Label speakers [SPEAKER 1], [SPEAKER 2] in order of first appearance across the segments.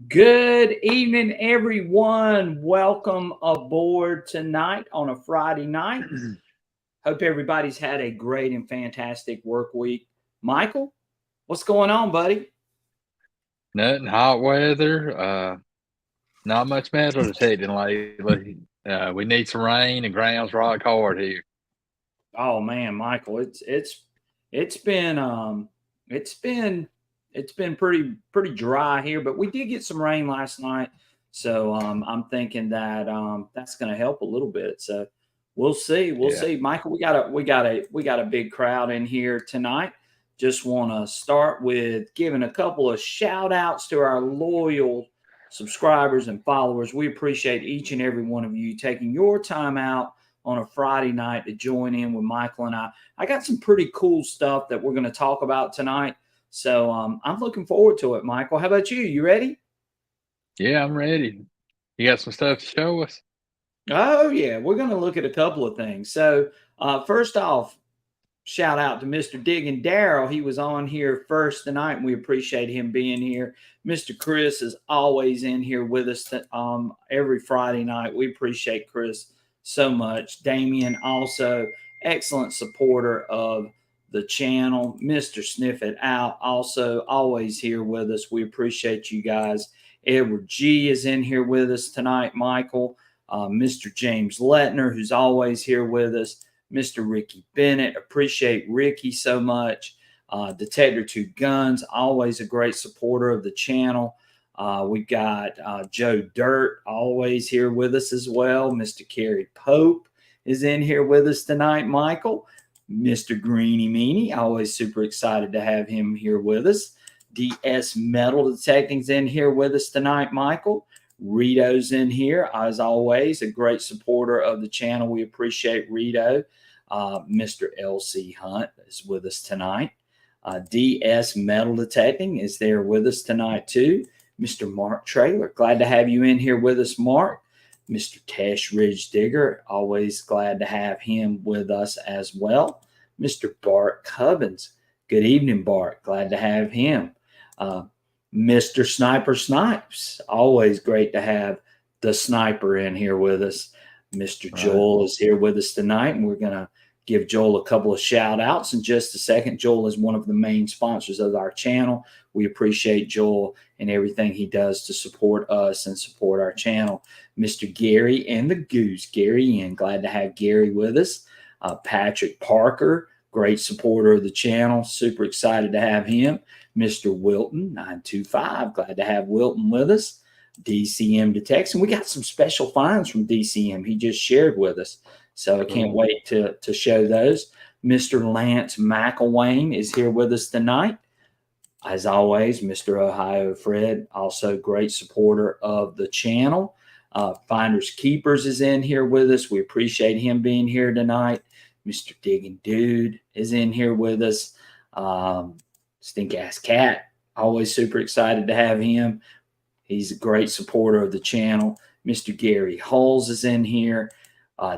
[SPEAKER 1] Good evening, everyone. Welcome aboard tonight on a Friday night. Hope everybody's had a great and fantastic work week. Michael, what's going on, buddy?
[SPEAKER 2] Nothing hot weather. Not much metal detecting lately. We need some rain. The ground's rock hard here.
[SPEAKER 1] Oh man, Michael, it's been it's been it's been pretty dry here, but we did get some rain last night, so I'm thinking that that's going to help a little bit. So we'll see, we'll
[SPEAKER 2] Yeah.
[SPEAKER 1] see. Michael, we got a big crowd in here tonight. Just want to start with giving a couple of shout outs to our loyal subscribers and followers. We appreciate each and every one of you taking your time out on a Friday night to join in with Michael and I. I got some pretty cool stuff that we're going to talk about tonight. So I'm looking forward to it, Michael. How about you? You ready?
[SPEAKER 2] Yeah, I'm ready. You got some stuff to show us?
[SPEAKER 1] Oh, yeah. We're going to look at a couple of things. So, first off, shout out to Mr. Diggin Darrell. He was on here first tonight, and we appreciate him being here. Mr. Chris is always in here with us every Friday night. We appreciate Chris so much. Damien, also excellent supporter of the channel. Mr. Sniff It Out, also always here with us. We appreciate you guys. Edward G is in here with us tonight, Michael. Mr. James Letner, who's always here with us. Mr. Ricky Bennett. Appreciate Ricky so much. Detector Two Guns, always a great supporter of the channel. We've got Joe Dirt, always here with us as well. Mr. Kerry Pope is in here with us tonight, Michael. Mr. Greeny Meanie, always super excited to have him here with us. DS Metal Detecting's in here with us tonight, Michael. Rito's in here, as always, a great supporter of the channel. We appreciate Rito. Mr. LC Hunt is with us tonight. DS Metal Detecting is there with us tonight, too. Mr. Mark Trailer, glad to have you in here with us, Mark. Mr. Tesh Ridge Digger, always glad to have him with us as well. Mr. Bart Cubbins, good evening, Bart. Glad to have him. Mr. Sniper Snipes, always great to have the sniper in here with us. Mr. Joel is here with us tonight, and we're going to give Joel a couple of shout outs in just a second. Joel is one of the main sponsors of our channel. We appreciate Joel and everything he does to support us and support our channel. Mr. Gary and the Goose, Gary Ian, glad to have Gary with us. Patrick Parker, great supporter of the channel, super excited to have him. Mr. Wilton 925, glad to have Wilton with us. DCM Detection, we got some special finds from DCM he just shared with us, so I can't wait to show those. Mr. Lance McElwain is here with us tonight. As always, Mr. Ohio Fred, also great supporter of the channel. Finders Keepers is in here with us. We appreciate him being here tonight. Mr. Digging Dude is in here with us. Stink Ass Cat, always super excited to have him. He's a great supporter of the channel. Mr. Gary Hulls is in here.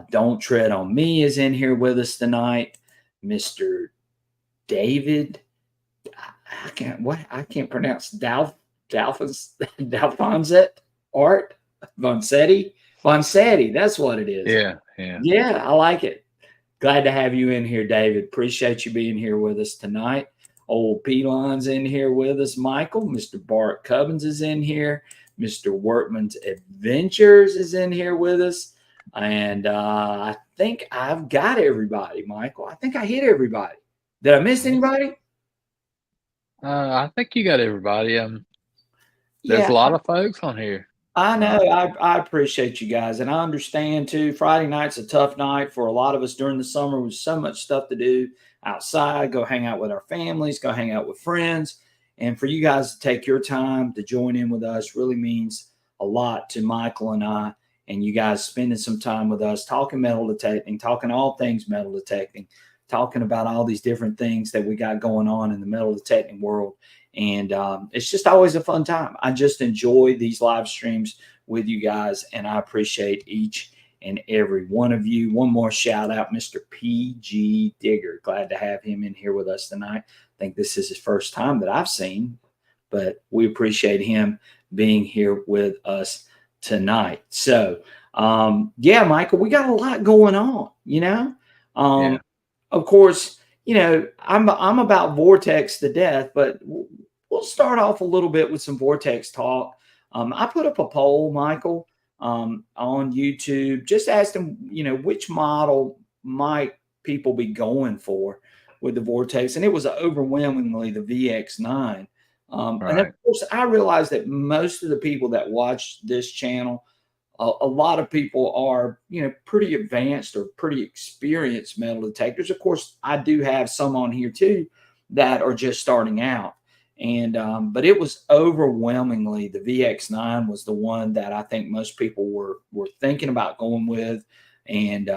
[SPEAKER 1] Don't Tread on Me is in here with us tonight. Mr. David, I can't pronounce Dalfonset Art Vonsetti. That's what it is.
[SPEAKER 2] Yeah.
[SPEAKER 1] Yeah, I like it. Glad to have you in here, David. Appreciate you being here with us tonight. Old Pelon's in here with us, Michael. Mr. Bart Cubbins is in here. Mr. Workman's Adventures is in here with us. And I think I've got everybody, Michael. I think I hit everybody. Did I miss anybody?
[SPEAKER 2] I think you got everybody. There's
[SPEAKER 1] Yeah,
[SPEAKER 2] a lot of folks on here.
[SPEAKER 1] I know. I appreciate you guys. And I understand too. Friday night's a tough night for a lot of us during the summer with so much stuff to do outside, go hang out with our families, go hang out with friends. And for you guys to take your time to join in with us really means a lot to Michael and I. And you guys spending some time with us, talking metal detecting, talking all things metal detecting, talking about all these different things that we got going on in the metal detecting world. And it's just always a fun time. I just enjoy these live streams with you guys, and I appreciate each and every one of you. One more shout out, Mr. PG Digger. Glad to have him in here with us tonight. I think this is his first time that I've seen, but we appreciate him being here with us tonight. So, yeah, Michael, we got a lot going on, you know.
[SPEAKER 2] Yeah.
[SPEAKER 1] Of course, you know, I'm about Vortex to death, but we'll start off a little bit with some Vortex talk. I put up a poll, Michael, on YouTube, just asked them, you know, which model might people be going for with the Vortex, and it was overwhelmingly the VX9. And of
[SPEAKER 2] Right.
[SPEAKER 1] course, I realized that most of the people that watch this channel, a lot of people are, you know, pretty advanced or pretty experienced metal detectors. Of course, I do have some on here too that are just starting out. And but it was overwhelmingly the VX9 was the one that I think most people were thinking about going with. And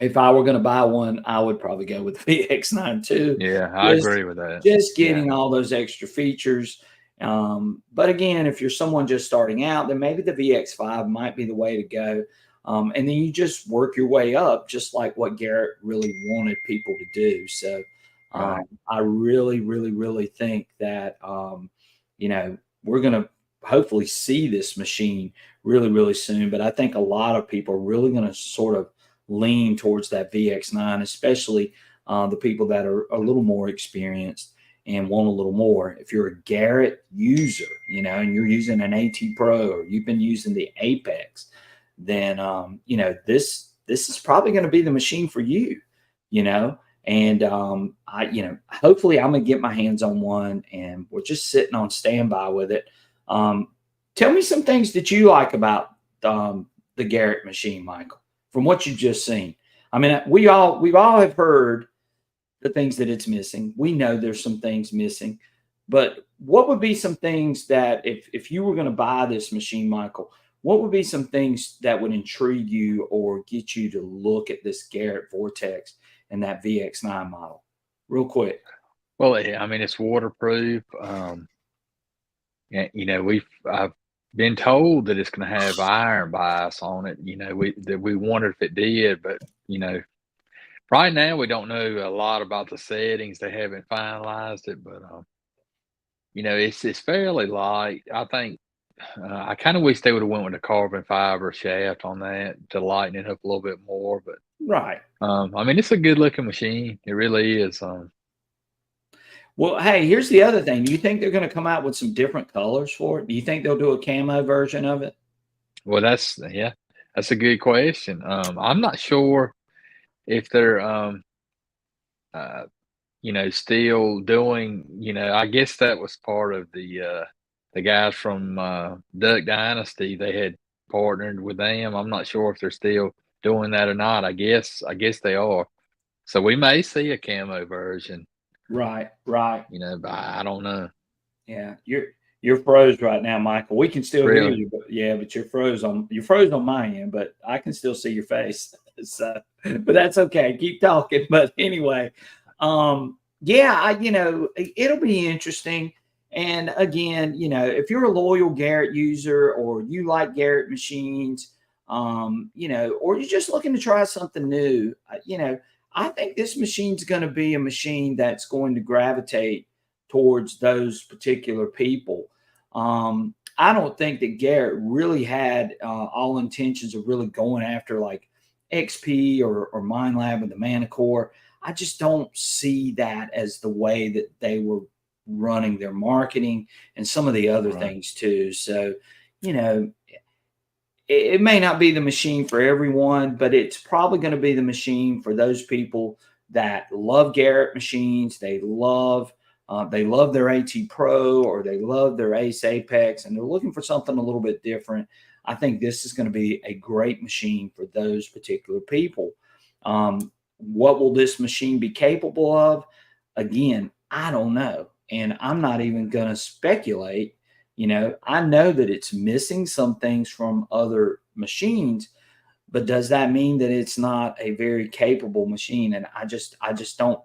[SPEAKER 1] if I were going to buy one, I would probably go with the VX9 too.
[SPEAKER 2] Yeah, I
[SPEAKER 1] Just
[SPEAKER 2] agree with that.
[SPEAKER 1] just
[SPEAKER 2] Yeah.
[SPEAKER 1] getting all those extra features. But again, if you're someone just starting out, then maybe the VX5 might be the way to go. And then you just work your way up, just like what Garrett really wanted people to do. So
[SPEAKER 2] Right.
[SPEAKER 1] I really, really, really think that you know, we're going to hopefully see this machine really, really soon. But I think a lot of people are really going to sort of lean towards that VX9, especially the people that are a little more experienced and want a little more. If you're a Garrett user, you know, and you're using an AT Pro or you've been using the Apex, then you know, this is probably going to be the machine for you, you know. And I, you know, hopefully I'm gonna get my hands on one, and we're just sitting on standby with it. Um, Tell me some things that you like about the Garrett machine, Michael, from what you've just seen. I mean, we've all have heard the things that it's missing. We know there's some things missing, but what would be some things that if you were going to buy this machine, Michael, what would be some things that would intrigue you or get you to look at this Garrett Vortex and that VX9 model, real quick?
[SPEAKER 2] Well, I mean, it's waterproof. And, you know, I've been told that it's going to have iron bias on it. You know, we wondered if it did, but you know, right now we don't know a lot about the settings. They haven't finalized it, but you know, it's fairly light. I think I kind of wish they would have went with a carbon fiber shaft on that to lighten it up a little bit more. But
[SPEAKER 1] Right.
[SPEAKER 2] I mean, it's a good looking machine. It really is.
[SPEAKER 1] Well, hey, here's the other thing. Do you think they're going to come out with some different colors for it? Do you think they'll do a camo version of it?
[SPEAKER 2] Well, that's a good question. I'm not sure if they're uh, you know, still doing, you know, I guess that was part of the guys from Duck Dynasty. They had partnered with them. I'm not sure if they're still doing that or not. I guess they are. So we may see a camo version,
[SPEAKER 1] Right, right.
[SPEAKER 2] you know, but I don't know.
[SPEAKER 1] Yeah, you're froze right now, Michael. We can still hear
[SPEAKER 2] Really?
[SPEAKER 1] you, but yeah, but you're froze on my end, but I can still see your face. So, but that's okay. Keep talking. But anyway, yeah, you know, it'll be interesting. And again, you know, if you're a loyal Garrett user or you like Garrett machines, you know, or you're just looking to try something new, you know, I think this machine's going to be a machine that's going to gravitate towards those particular people. I don't think that Garrett really had all intentions of really going after like XP or Mind Lab with the Manicore. I just don't see that as the way that they were running their marketing and some of the other
[SPEAKER 2] Right.
[SPEAKER 1] things too. So, you know, it may not be the machine for everyone, but it's probably going to be the machine for those people that love Garrett machines. They love their AT Pro or they love their Ace Apex, and they're looking for something a little bit different. I think this is going to be a great machine for those particular people. What will this machine be capable of? Again, I don't know, and I'm not even going to speculate. You know, I know that it's missing some things from other machines, but does that mean that it's not a very capable machine? And I just don't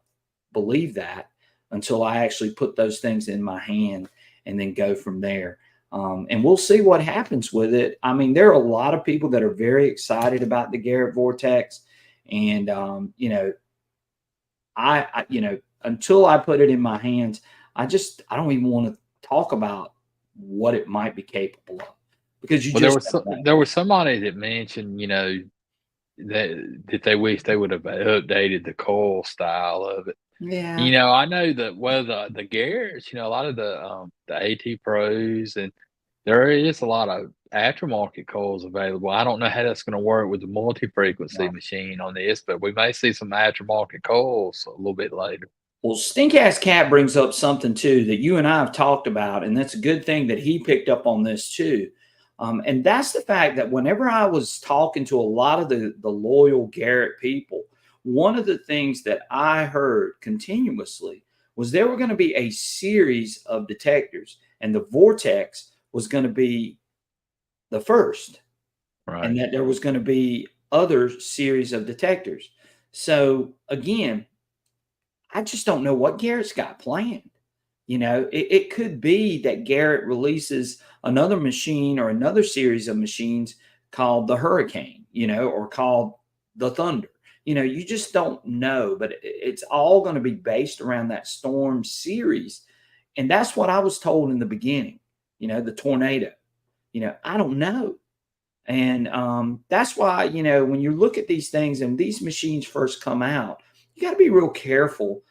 [SPEAKER 1] believe that until I actually put those things in my hand and then go from there. And we'll see what happens with it. I mean, there are a lot of people that are very excited about the Garrett Vortex, and you know, you know, until I put it in my hands, I don't even want to talk about what it might be capable of, because you
[SPEAKER 2] Well, there
[SPEAKER 1] just
[SPEAKER 2] was
[SPEAKER 1] don't know.
[SPEAKER 2] there was somebody that mentioned, you know, that they wish they would have updated the coil style of it.
[SPEAKER 1] Yeah.
[SPEAKER 2] You know, I know that well the Garrett's, you know, a lot of the AT Pros and there is a lot of aftermarket coils available. I don't know how that's going to work with the multi-frequency machine on this, but we may see some aftermarket coils a little bit later.
[SPEAKER 1] Well, Stink Ass Cat brings up something too that you and I have talked about, and that's a good thing that he picked up on this too. And that's the fact that whenever I was talking to a lot of the loyal Garrett people, one of the things that I heard continuously was there were going to be a series of detectors, and the Vortex was going to be the first, and
[SPEAKER 2] Right.
[SPEAKER 1] that there was going to be other series of detectors. So again, I just don't know what Garrett's got planned. You know, it could be that Garrett releases another machine or another series of machines called the Hurricane, you know, or called the Thunder. You know, you just don't know, but it's all going to be based around that Storm series. And that's what I was told in the beginning, you know, the Tornado. You know, I don't know. And that's why, you know, when you look at these things and these machines first come out, you got to be real careful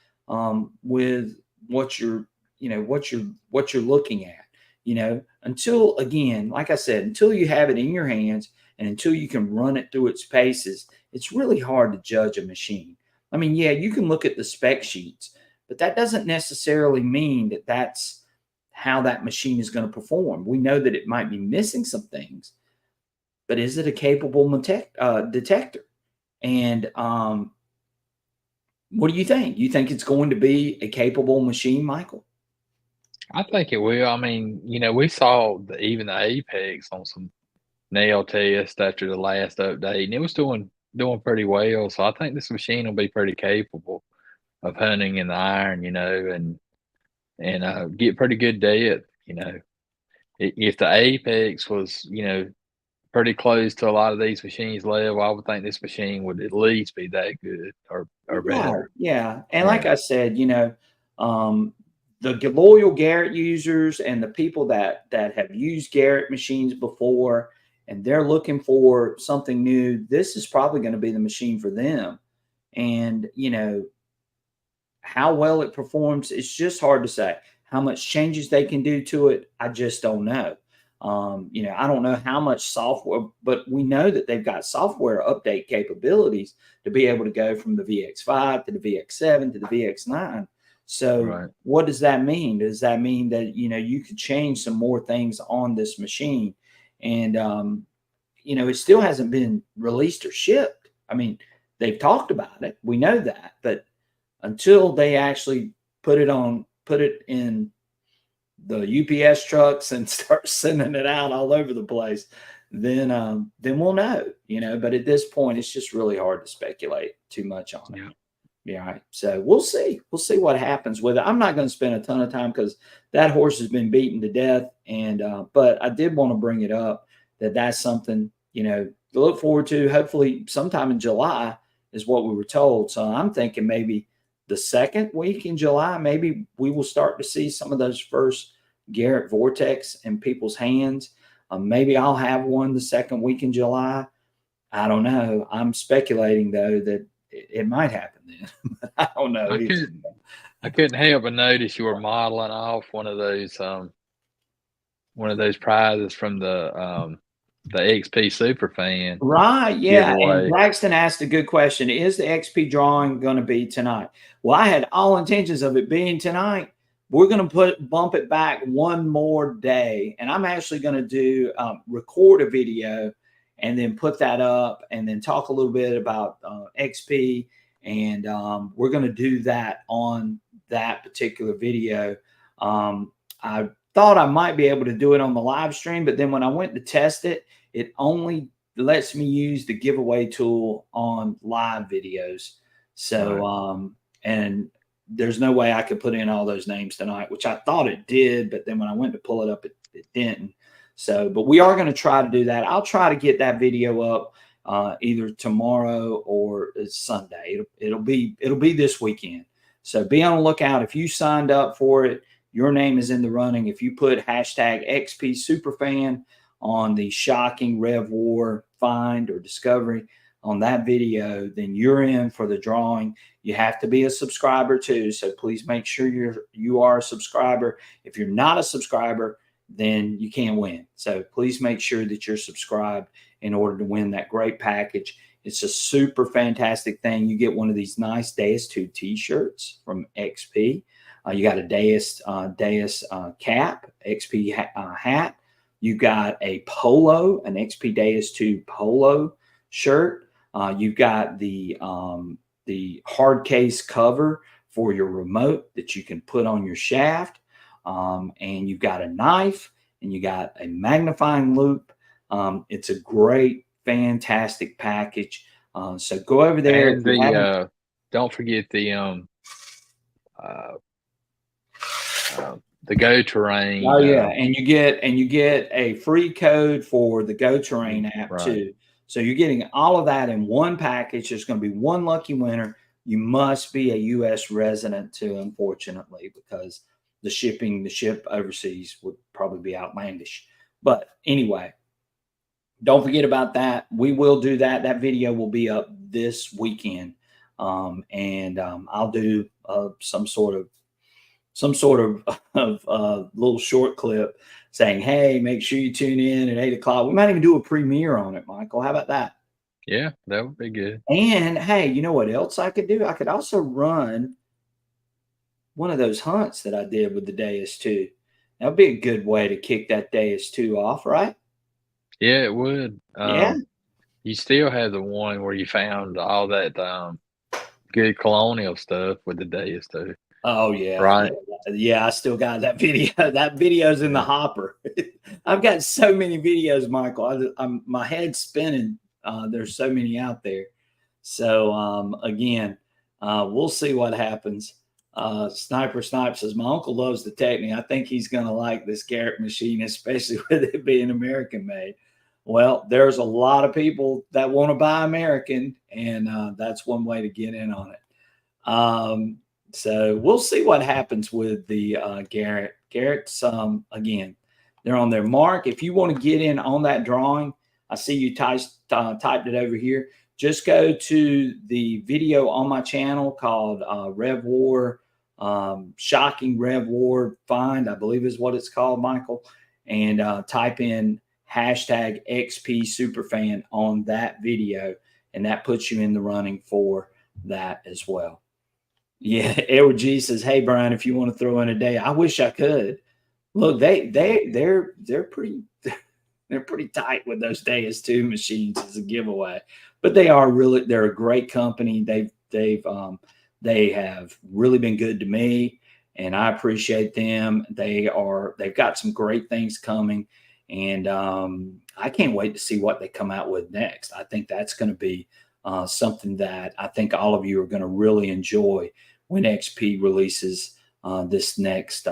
[SPEAKER 1] with what you're, you know, what you're looking at, you know, until, again, like I said, until you have it in your hands and until you can run it through its paces, it's really hard to judge a machine. I mean, yeah, you can look at the spec sheets, but that doesn't necessarily mean that that's how that machine is going to perform. We know that it might be missing some things, but is it a capable detector? And what do you think? You think it's going to be a capable machine, Michael?
[SPEAKER 2] I think it will. I mean, you know, we saw even the Apex on some nail test after the last update, and it was doing pretty well. So I think this machine will be pretty capable of hunting in the iron, you know, and get pretty good depth. You know, if the Apex was, you know, pretty close to a lot of these machines level, I would think this machine would at least be that good or
[SPEAKER 1] Right.
[SPEAKER 2] better.
[SPEAKER 1] Yeah. And like
[SPEAKER 2] Yeah.
[SPEAKER 1] I said, you know, the loyal Garrett users and the people that have used Garrett machines before and they're looking for something new, this is probably going to be the machine for them. And, you know, how well it performs, it's just hard to say. How much changes they can do to it, I just don't know. You know, I don't know how much software, but we know that they've got software update capabilities to be able to go from the VX5 to the VX7 to the VX9. So,
[SPEAKER 2] Right.
[SPEAKER 1] what does that mean? Does that mean that, you know, you could change some more things on this machine? And, you know, it still hasn't been released or shipped. I mean, they've talked about it. We know that, but until they actually put it in the UPS trucks and start sending it out all over the place, then we'll know, you know. But at this point, it's just really hard to speculate too much on it.
[SPEAKER 2] Yeah.
[SPEAKER 1] Yeah, right. So we'll see. We'll see what happens with it. I'm not going to spend a ton of time because that horse has been beaten to death. And but I did want to bring it up that that's something, you know, to look forward to. Hopefully, sometime in July is what we were told. So I'm thinking maybe the second week in July, maybe we will start to see some of those first Garrett Vortex in people's hands. Maybe I'll have one the second week in July. I don't know. I'm speculating though that it might happen then. But I don't know
[SPEAKER 2] I
[SPEAKER 1] either.
[SPEAKER 2] couldn't I couldn't help but notice you were modeling off one of those prizes from the XP Superfan
[SPEAKER 1] Right, yeah, and
[SPEAKER 2] giveaway.
[SPEAKER 1] Braxton asked a good question. Is the XP drawing gonna be tonight? Well, I had all intentions of it being tonight. We're gonna bump it back one more day, and I'm actually gonna do record a video and then put that up and then talk a little bit about XP, and we're gonna do that on that particular video. I thought I might be able to do it on the live stream, but then when I went to test it, it only lets me use the giveaway tool on live videos. So,
[SPEAKER 2] Right.
[SPEAKER 1] And there's no way I could put in all those names tonight, which I thought it did, but then when I went to pull it up, it didn't. So, but we are going to try to do that. I'll try to get that video up either tomorrow or Sunday. It'll be this weekend. So be on the lookout. If you signed up for it, your name is in the running. If you put hashtag XP Superfan on the shocking Rev War find or discovery on that video, then you're in for the drawing. You have to be a subscriber too, so please make sure you are a subscriber. If you're not a subscriber, then you can't win. So please make sure that you're subscribed in order to win that great package. It's a super fantastic thing. You get one of these nice Deus 2 t-shirts from XP. You got a Deus cap, XP hat. You got a polo, an XP Deus 2 polo shirt. You've got the hard case cover for your remote that you can put on your shaft. And you've got a knife and you got a magnifying loupe. It's a great, fantastic package. So go over there.
[SPEAKER 2] And don't forget the Go Terrain.
[SPEAKER 1] Oh yeah, and you get a free code for the Go Terrain app
[SPEAKER 2] right.
[SPEAKER 1] too. So you're getting all of that in one package. There's going to be one lucky winner. You must be a U.S. resident too, unfortunately, because the ship overseas would probably be outlandish. But anyway, don't forget about that. We will do that. That video will be up this weekend. I'll do some sort of little short clip saying, hey, make sure you tune in at 8 o'clock. We might even do a premiere on it, Michael. How about that?
[SPEAKER 2] Yeah, that would be good.
[SPEAKER 1] And hey, you know what else I could do? I could also run one of those hunts that I did with the Deus 2. That would be a good way to kick that Deus 2 off, right?
[SPEAKER 2] Yeah, it would.
[SPEAKER 1] Yeah.
[SPEAKER 2] You still have the one where you found all that good colonial stuff with the Deus 2.
[SPEAKER 1] Oh yeah,
[SPEAKER 2] right.
[SPEAKER 1] Yeah, I still got that video. That video's in the hopper. I've got so many videos, Michael. My head's spinning. There's so many out there. So again, we'll see what happens. Sniper Snipe says, my uncle loves the Technic. I think he's going to like this Garrett machine, especially with it being American made. Well, there's a lot of people that want to buy American, and that's one way to get in on it. So we'll see what happens with the Garrett. Garrett's, again, they're on their mark. If you want to get in on that drawing, I see you typed it over here. Just go to the video on my channel called Rev War, Shocking Rev War Find, I believe is what it's called, Michael, and type in hashtag XP Superfan on that video, and that puts you in the running for that as well. Yeah, Edward G says, hey Brian, if you want to throw in a day, I wish I could. Look, they're pretty tight with those Deus 2 machines as a giveaway, but they're a great company. They have really been good to me, and I appreciate them. They've got some great things coming, and I can't wait to see what they come out with next. I think that's going to be something that I think all of you are going to really enjoy when XP releases this next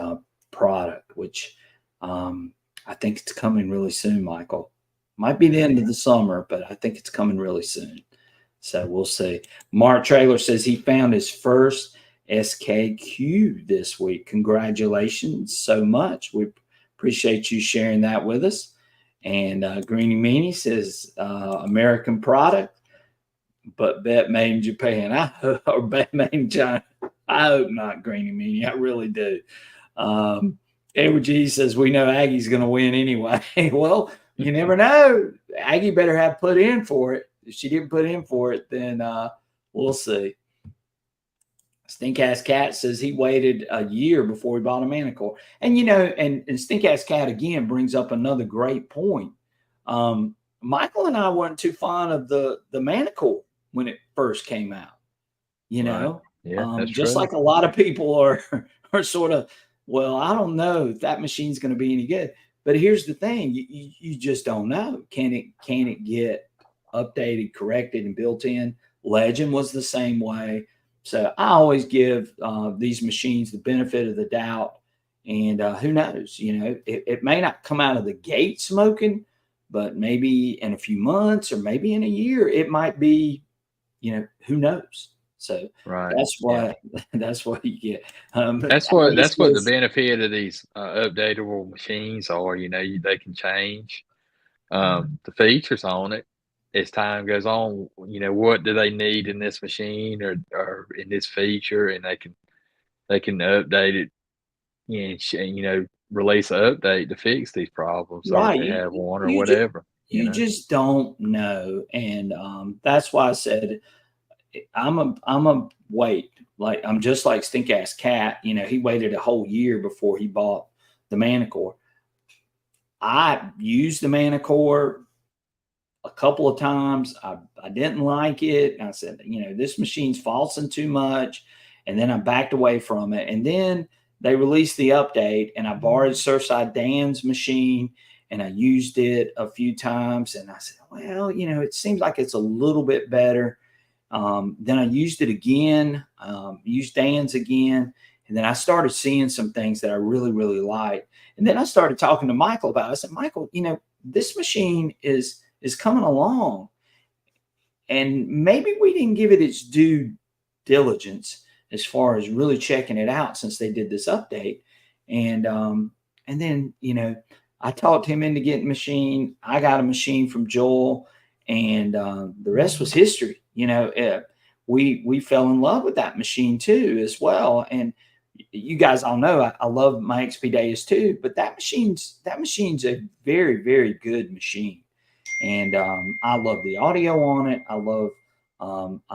[SPEAKER 1] product, which I think it's coming really soon, Michael. Might be the end of the summer, but I think it's coming really soon. So we'll see. Mark Traylor says he found his first SKQ this week. Congratulations so much. We appreciate you sharing that with us. And Greeny Meanie says American product, but bet made in Japan. Or bet made in China. I hope not, Greeny Meanie. I really do. Edward G says, we know Aggie's going to win anyway. Well, you never know. Aggie better have put in for it. If she didn't put in for it, then we'll see. Stink-Ass Cat says he waited a year before he bought a Manicore. And, you know, and Stink-Ass Cat, again, brings up another great point. Michael and I weren't too fond of the Manicore when it first came out. You know?
[SPEAKER 2] Right. Yeah, that's
[SPEAKER 1] just
[SPEAKER 2] true.
[SPEAKER 1] like a lot of people are sort of, well, I don't know if that machine's going to be any good. But here's the thing. You just don't know. Can it get updated, corrected, and built in? Legend was the same way. So I always give these machines the benefit of the doubt. And who knows? You know, it may not come out of the gate smoking, but maybe in a few months or maybe in a year, it might be, you know, who knows? So
[SPEAKER 2] Right.
[SPEAKER 1] that's
[SPEAKER 2] Yeah.
[SPEAKER 1] what that's what you get.
[SPEAKER 2] That's
[SPEAKER 1] Alice
[SPEAKER 2] what the
[SPEAKER 1] says,
[SPEAKER 2] benefit of these updatable machines are. They can change the features on it as time goes on. What do they need in this machine or in this feature, and they can update it and release an update to fix these problems, or if
[SPEAKER 1] right,
[SPEAKER 2] they have one or
[SPEAKER 1] you just
[SPEAKER 2] whatever.
[SPEAKER 1] you just don't know, and that's why I said I'm a wait. Like I'm just like stink ass cat. He waited a whole year before he bought the Manicore. I used the Manicore a couple of times. I didn't like it. I said, this machine's falsing too much. And then I backed away from it. And then they released the update, and I borrowed Surfside Dan's machine and I used it a few times. And I said, well, it seems like it's a little bit better. Then I used it again, used Dan's again. And then I started seeing some things that I really, really liked. And then I started talking to Michael about it. I said, Michael, this machine is coming along, and maybe we didn't give it its due diligence as far as really checking it out since they did this update. And then I talked him into getting a machine. I got a machine from Joel, and the rest was history. We fell in love with that machine too as well. And you guys all know I love my XP Deus too, but that machine's a very, very good machine. And I love the audio on it. I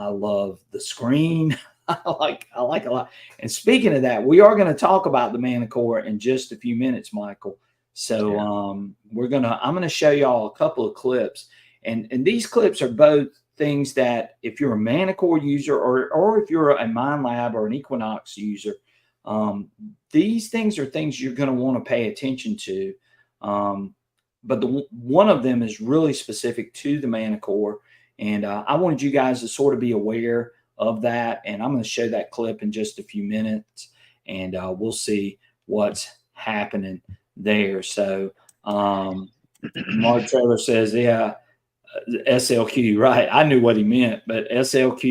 [SPEAKER 1] love the screen. I like a lot. And speaking of that, we are going to talk about the Manicore in just a few minutes, Michael. So
[SPEAKER 2] Yeah.
[SPEAKER 1] I'm going to show y'all a couple of clips, and these clips are both things that if you're a Manicore user or if you're a MindLab or an Equinox user, these things are things you're going to want to pay attention to. But one of them is really specific to the Manicore, and I wanted you guys to sort of be aware of that. And I'm going to show that clip in just a few minutes, and we'll see what's happening there. So Mark Trailer says, yeah, SLQ, right? I knew what he meant, but SLQ,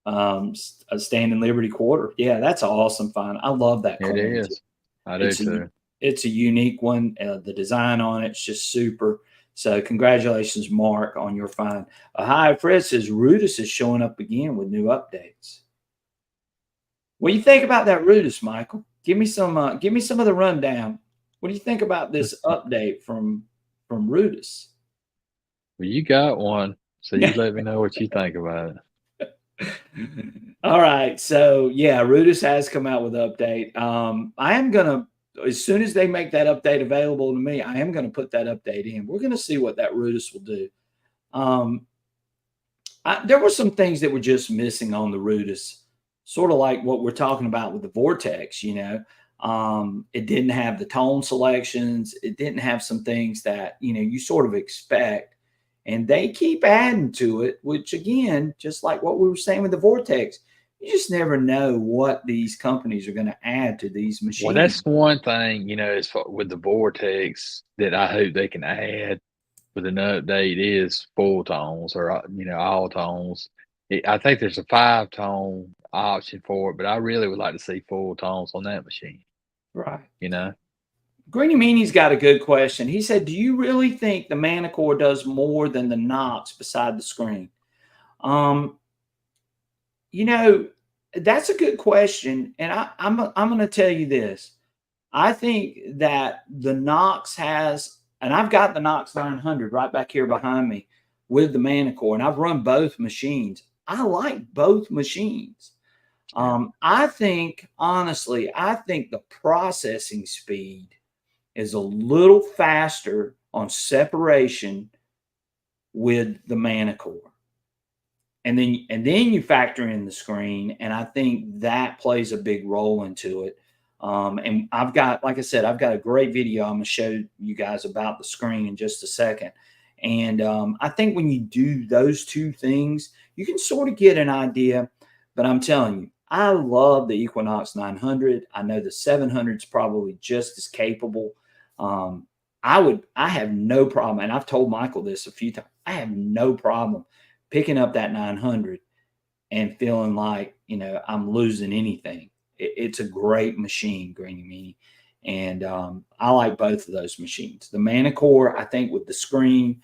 [SPEAKER 2] Yeah,
[SPEAKER 1] a Standing Liberty quarter. Yeah, that's an awesome find. I love that
[SPEAKER 2] it
[SPEAKER 1] coin.
[SPEAKER 2] is. I do
[SPEAKER 1] It's a
[SPEAKER 2] too.
[SPEAKER 1] it's a unique one. The design on it's just super. So congratulations, Mark, on your find. Hi, Fred says Rudis is showing up again with new updates. What do you think about that Rudis, Michael? Give me some of the rundown. What do you think about this update from Rudis?
[SPEAKER 2] Well, you got one, so you let me know what you think about it.
[SPEAKER 1] All right. So yeah, Rudis has come out with an update. I am gonna, as soon as they make that update available to me, I am gonna put that update in. We're gonna see what that Rudis will do. Um, there were some things that were just missing on the Rudis, sort of like what we're talking about with the Vortex. It didn't have the tone selections. It didn't have some things that you sort of expect, and they keep adding to it. Which again, just like what we were saying with the Vortex, you just never know what these companies are going to add to these
[SPEAKER 2] Well,
[SPEAKER 1] machines.
[SPEAKER 2] that's one thing, as far with the Vortex that I hope they can add with an update is full tones or, all tones. I think there's a 5-tone option for it, but I really would like to see full tones on that machine,
[SPEAKER 1] Right.
[SPEAKER 2] you know?
[SPEAKER 1] Greeny Meanie's got a good question. He said, "Do you really think the Manicore does more than the Knox beside the screen?" Um, You know, that's a good question, and I'm going to tell you this. I think that the Knox has, and I've got the Knox 900 right back here behind me with the Manicore, and I've run both machines. I like both machines.
[SPEAKER 2] Yeah.
[SPEAKER 1] I think, honestly, I think the processing speed is a little faster on separation with the Manicore. And then you factor in the screen, and I think that plays a big role into it. And I've got, like I said, I've got a great video I'm going to show you guys about the screen in just a second. And I think when you do those two things, you can sort of get an idea. But I'm telling you, I love the Equinox 900. I know the 700 is probably just as capable. I have no problem, and I've told Michael this a few times. I have no problem picking up that 900 and feeling like, I'm losing anything. It's a great machine, Greeny Meanie. And I like both of those machines. The Manicore, I think, with the screen,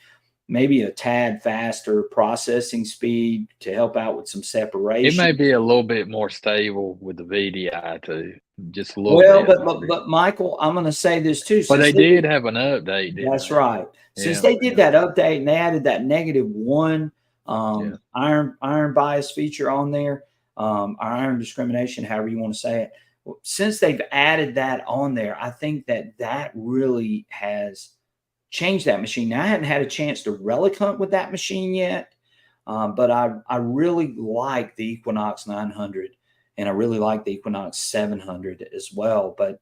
[SPEAKER 1] maybe a tad faster processing speed to help out with some
[SPEAKER 2] It
[SPEAKER 1] separation.
[SPEAKER 2] may be a little bit more stable with the VDI too, just a little
[SPEAKER 1] Well,
[SPEAKER 2] bit
[SPEAKER 1] but
[SPEAKER 2] maybe.
[SPEAKER 1] Michael, I'm going to say this too.
[SPEAKER 2] But
[SPEAKER 1] Since
[SPEAKER 2] they
[SPEAKER 1] they
[SPEAKER 2] did
[SPEAKER 1] did,
[SPEAKER 2] have an update, didn't
[SPEAKER 1] that's
[SPEAKER 2] they?
[SPEAKER 1] right. Since
[SPEAKER 2] Yeah,
[SPEAKER 1] they did
[SPEAKER 2] yeah,
[SPEAKER 1] that update and they added that -1
[SPEAKER 2] yeah.
[SPEAKER 1] iron bias feature on there, or iron discrimination, however you want to say it. Since they've added that on there, I think that really has changed that machine. Now, I hadn't had a chance to relic hunt with that machine yet, but I really like the Equinox 900, and I really like the Equinox 700 as well. But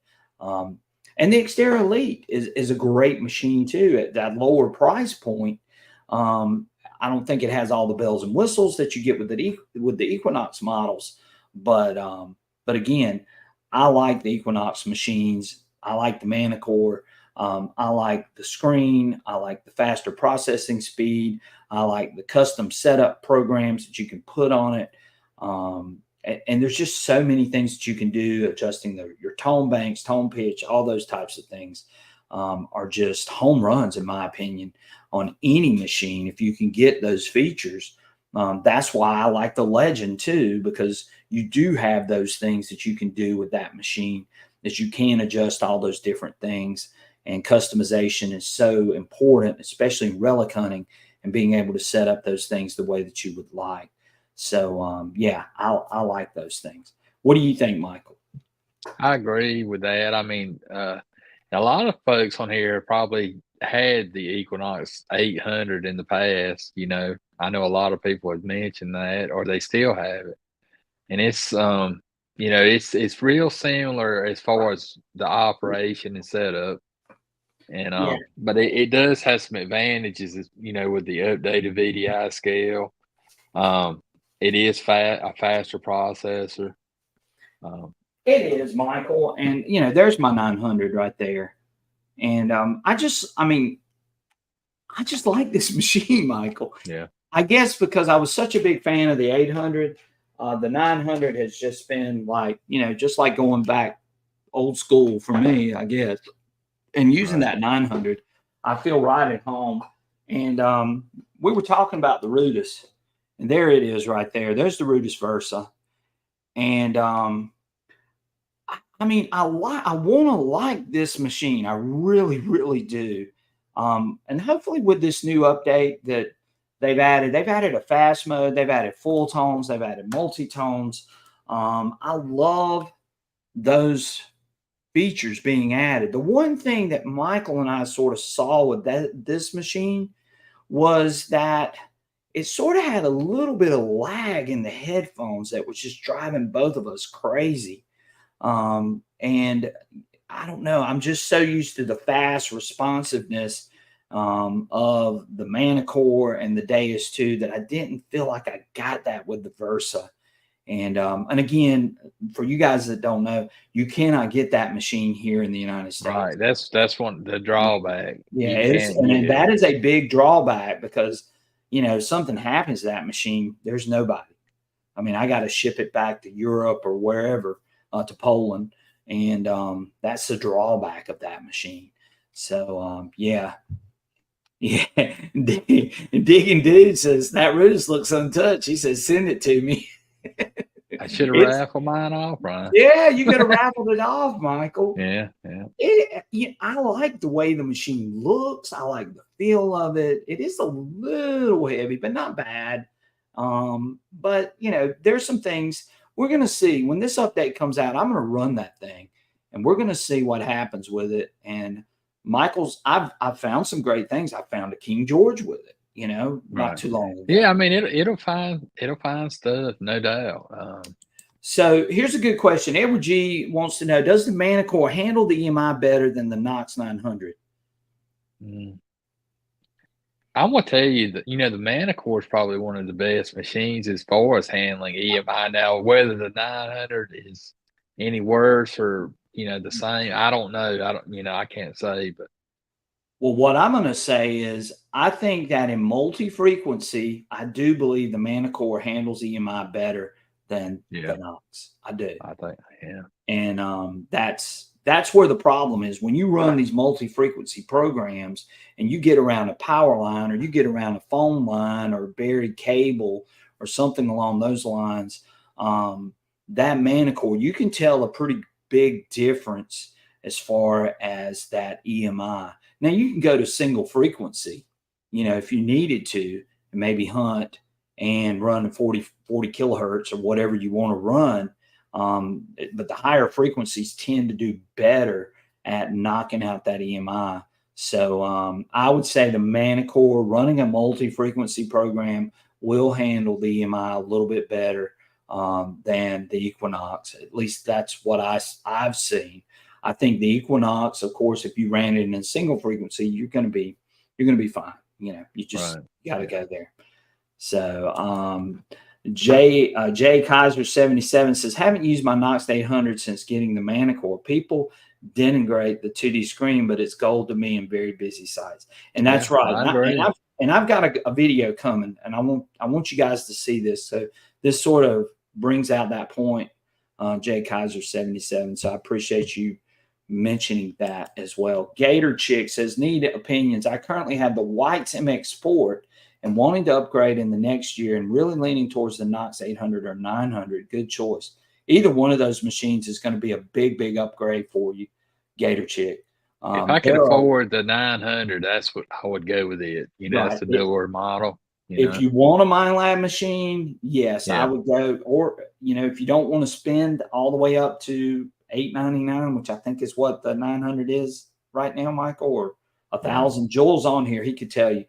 [SPEAKER 1] and the Xterra Elite is a great machine too at that lower price point. I don't think it has all the bells and whistles that you get with the Equinox models, but again, I like the Equinox machines. I like the Manicore. I like the screen. I like the faster processing speed. I like the custom setup programs that you can put on it. And there's just so many things that you can do, adjusting your tone banks, tone pitch, all those types of things are just home runs, in my opinion, on any machine. If you can get those features, that's why I like the Legend too, because you do have those things that you can do with that machine, that you can adjust all those different things. And customization is so important, especially in relic hunting, and being able to set up those things the way that you would like. So yeah, I like those things. What do you think, Michael?
[SPEAKER 2] I agree with that. I mean, a lot of folks on here probably had the Equinox 800 in the past. I know a lot of people have mentioned that, or they still have it, and it's real similar as far as the operation and setup. And
[SPEAKER 1] Yeah,
[SPEAKER 2] but it does have some advantages, with the updated VDI scale. It is a faster processor. Um,
[SPEAKER 1] it is, Michael. And there's my 900 right there. And I just like this machine, Michael.
[SPEAKER 2] yeah,
[SPEAKER 1] I guess because I was such a big fan of the 800, the 900 has just been like, just like going back old school for me, I guess. And using
[SPEAKER 2] right.
[SPEAKER 1] that 900, I feel right at home. And we were talking about the Rudis, and there it is right there. There's the Rudis Versa. And I want to like this machine. I really, really do. And hopefully with this new update that they've added a fast mode, they've added full tones, they've added multi-tones. I love those features being added. The one thing that Michael and I sort of saw with this machine was that it sort of had a little bit of lag in the headphones that was just driving both of us crazy. And I don't know. I'm just so used to the fast responsiveness of the Manicore and the Deus 2 that I didn't feel like I got that with the Versa. And again, for you guys that don't know, you cannot get that machine here in the United States.
[SPEAKER 2] Right. That's one the drawback.
[SPEAKER 1] Yeah,
[SPEAKER 2] You
[SPEAKER 1] it's
[SPEAKER 2] can't
[SPEAKER 1] and
[SPEAKER 2] get
[SPEAKER 1] then
[SPEAKER 2] it.
[SPEAKER 1] that is a big drawback because something happens to that machine, there's nobody. I mean, I got to ship it back to Europe or wherever, to Poland, and that's the drawback of that machine. So yeah, yeah. Digging Dude says that Rudis looks untouched. He says send it to me.
[SPEAKER 2] I should have
[SPEAKER 1] It's
[SPEAKER 2] raffled mine off, Brian.
[SPEAKER 1] Yeah, you could have raffled it off, Michael.
[SPEAKER 2] Yeah, yeah.
[SPEAKER 1] I like the way the machine looks. I like the feel of it. It is a little heavy, but not bad. But there's some things we're gonna see when this update comes out. I'm gonna run that thing, and we're gonna see what happens with it. And I've found some great things. I found a King George with it, not
[SPEAKER 2] Right.
[SPEAKER 1] too long ago.
[SPEAKER 2] Yeah, I mean it'll find stuff, no doubt.
[SPEAKER 1] So here's a good question. Edward G wants to know: does the Manicore handle the EMI better than the Knox 900?
[SPEAKER 2] Mm. I'm gonna tell you that the Manicore is probably one of the best machines as far as handling EMI. Now, whether the 900 is any worse or the same, I don't know. I can't say, but
[SPEAKER 1] Well, what I'm going to say is I think that in multi-frequency, I do believe the Manicore handles EMI better than
[SPEAKER 2] Yeah,
[SPEAKER 1] the Knox. I do.
[SPEAKER 2] I think, yeah,
[SPEAKER 1] And that's where the problem is when you run these multi-frequency programs and you get around a power line or you get around a phone line or buried cable or something along those lines. um, that Manicore, you can tell a pretty big difference as far as that EMI. Now you can go to single frequency, if you needed to, and maybe hunt and run 40 kilohertz or whatever you want to run. But the higher frequencies tend to do better at knocking out that EMI. So I would say the Manicore running a multi-frequency program will handle the EMI a little bit better than the Equinox. At least that's what I've seen. I think the Equinox, of course, if you ran it in a single frequency, you're going to be fine. You just
[SPEAKER 2] right.
[SPEAKER 1] got to
[SPEAKER 2] Yeah.
[SPEAKER 1] go there. So Jay Kaiser 77 says, haven't used my Knox 800 since getting the Manicore. People denigrate the 2D screen, but it's gold to me in very busy sites. And
[SPEAKER 2] Yeah,
[SPEAKER 1] that's right.
[SPEAKER 2] I agree.
[SPEAKER 1] I've got a video coming, and I want you guys to see this. So this sort of brings out that point, Jay Kaiser 77. So I appreciate you mentioning that as well. Gator Chick says, need opinions. I currently have the Whites MX Sport and wanting to upgrade in the next year and really leaning towards the Knox 800 or 900. Good choice. Either one of those machines is going to be a big, big upgrade for you, Gator Chick.
[SPEAKER 2] If I could
[SPEAKER 1] There are,
[SPEAKER 2] afford the 900, that's what I would go with it. That's
[SPEAKER 1] right.
[SPEAKER 2] the newer model.
[SPEAKER 1] If you want a MindLab machine, yes, I
[SPEAKER 2] Yeah,
[SPEAKER 1] would go. Or if you don't want to spend all the way up to $899, which I think is what the 900 is right now, Michael, or a
[SPEAKER 2] yeah,
[SPEAKER 1] thousand. Joel's on here; he could tell you.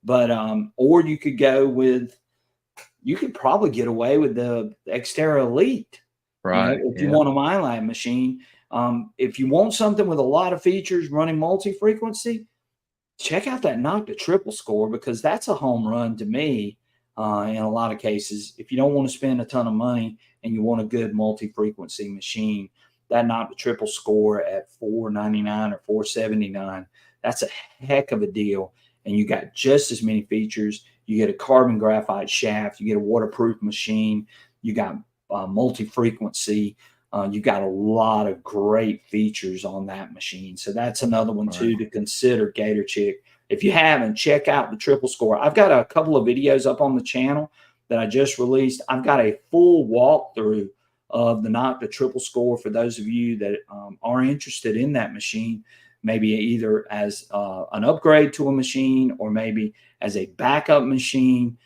[SPEAKER 1] But or you could go with. You could probably get away with the Xterra Elite.
[SPEAKER 2] right.
[SPEAKER 1] If you
[SPEAKER 2] Yeah,
[SPEAKER 1] want a MindLab machine. If you want something with a lot of features running multi-frequency, check out that Nocta triple score, because that's a home run to me in a lot of cases. If you don't want to spend a ton of money and you want a good multi-frequency machine, that Nocta triple score at $499 or $479, that's a heck of a deal. And you got just as many features. You get a carbon graphite shaft, you get a waterproof machine, you got multi-frequency. You got a lot of great features on that machine. So that's another one
[SPEAKER 2] right.
[SPEAKER 1] too to consider, Gator Chick. If you haven't, check out the triple score. I've got a couple of videos up on the channel that I just released. I've got a full walkthrough of the Nocta triple score for those of you that are interested in that machine, maybe either as an upgrade to a machine or maybe as a backup machine.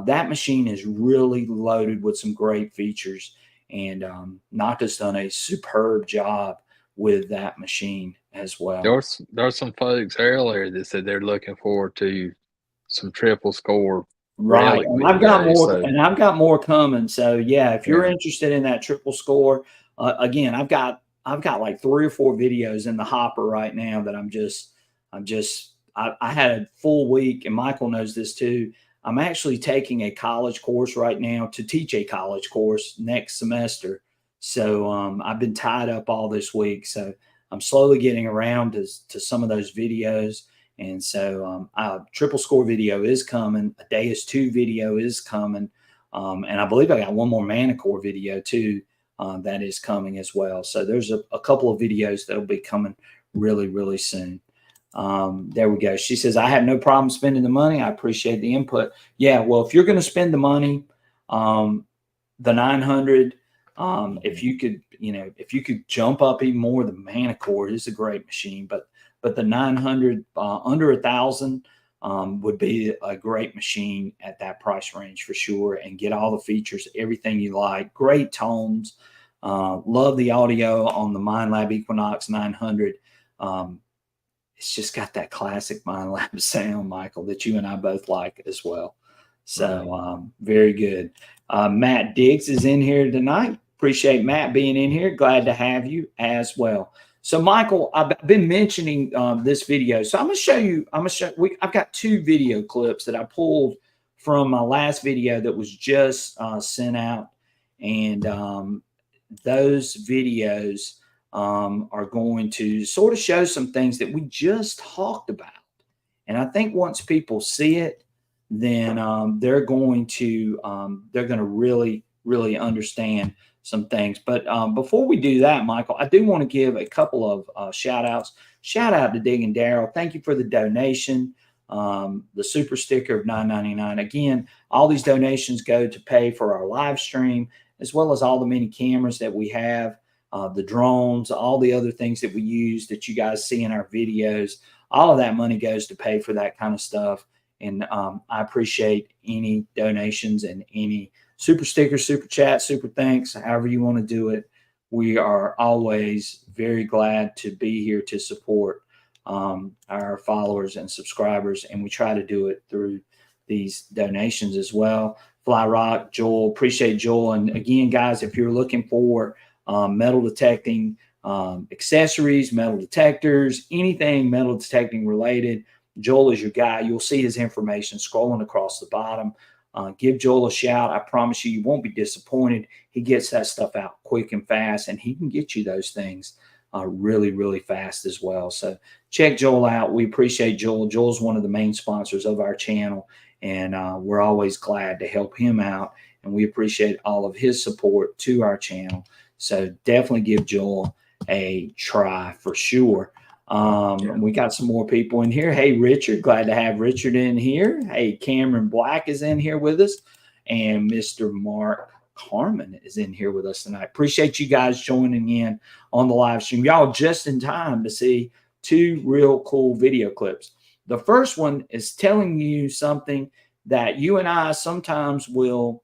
[SPEAKER 1] That machine is really loaded with some great features. And Naka's done a superb job with that machine as well.
[SPEAKER 2] There was some folks earlier that said they're looking forward to some triple score
[SPEAKER 1] Right.
[SPEAKER 2] relic
[SPEAKER 1] And
[SPEAKER 2] videos. So
[SPEAKER 1] I've got more coming. So yeah, if you're
[SPEAKER 2] yeah,
[SPEAKER 1] interested in that triple score, again, I've got like 3 or 4 videos in the hopper right now that I had a full week, and Michael knows this too. I'm actually taking a college course right now to teach a college course next semester. So I've been tied up all this week. So I'm slowly getting around to some of those videos. And so triple score video is coming. A Deus 2 video is coming. And I believe I got one more Manicore video too that is coming as well. So there's a couple of videos that'll be coming really, really soon. There we go. She says, I have no problem spending the money. I appreciate the input. Yeah, well, if you're going to spend the money, the 900, if you could jump up even more, the Manicore is a great machine, but the 900 under 1,000 would be a great machine at that price range for sure, and get all the features, everything you like, great tones. Love the audio on the MindLab Equinox 900. It's just got that classic MindLab sound, Michael, that you and I both like as well. So
[SPEAKER 2] right.
[SPEAKER 1] very good. Matt Diggs is in here tonight. Appreciate Matt being in here. Glad to have you as well. So Michael, I've been mentioning this video. So I'm going to show you. I've got 2 video clips that I pulled from my last video that was just sent out, and those videos are going to sort of show some things that we just talked about. And I think once people see it, then they're going to really really understand some things. But before we do that, Michael, I do want to give a couple of shout outs. Shout out to Dig and Daryl. Thank you for the donation, the super sticker of $9.99. Again, all these donations go to pay for our live stream, as well as all the many cameras that we have, the drones, all the other things that we use that you guys see in our videos. All of that money goes to pay for that kind of stuff. And I appreciate any donations and any super stickers, super chat, super thanks, however you want to do it. We are always very glad to be here to support our followers and subscribers, and we try to do it through these donations as well. Fly Rock, Joel, appreciate Joel. And again, guys, if you're looking for metal detecting accessories, metal detectors, anything metal detecting related, Joel is your guy. You'll see his information scrolling across the bottom. Give Joel a shout. I promise you, you won't be disappointed. He gets that stuff out quick and fast, and he can get you those things really, really fast as well. So check Joel out. We appreciate Joel. Joel's one of the main sponsors of our channel, and we're always glad to help him out, and we appreciate all of his support to our channel. So definitely give Joel a try for sure. We got some more people in here. Hey, Richard, glad to have Richard in here. Hey, Cameron Black is in here with us, and Mr. Mark Carmen is in here with us tonight. Appreciate you guys joining in on the live stream. Y'all just in time to see two real cool video clips. The first one is telling you something that you and I sometimes will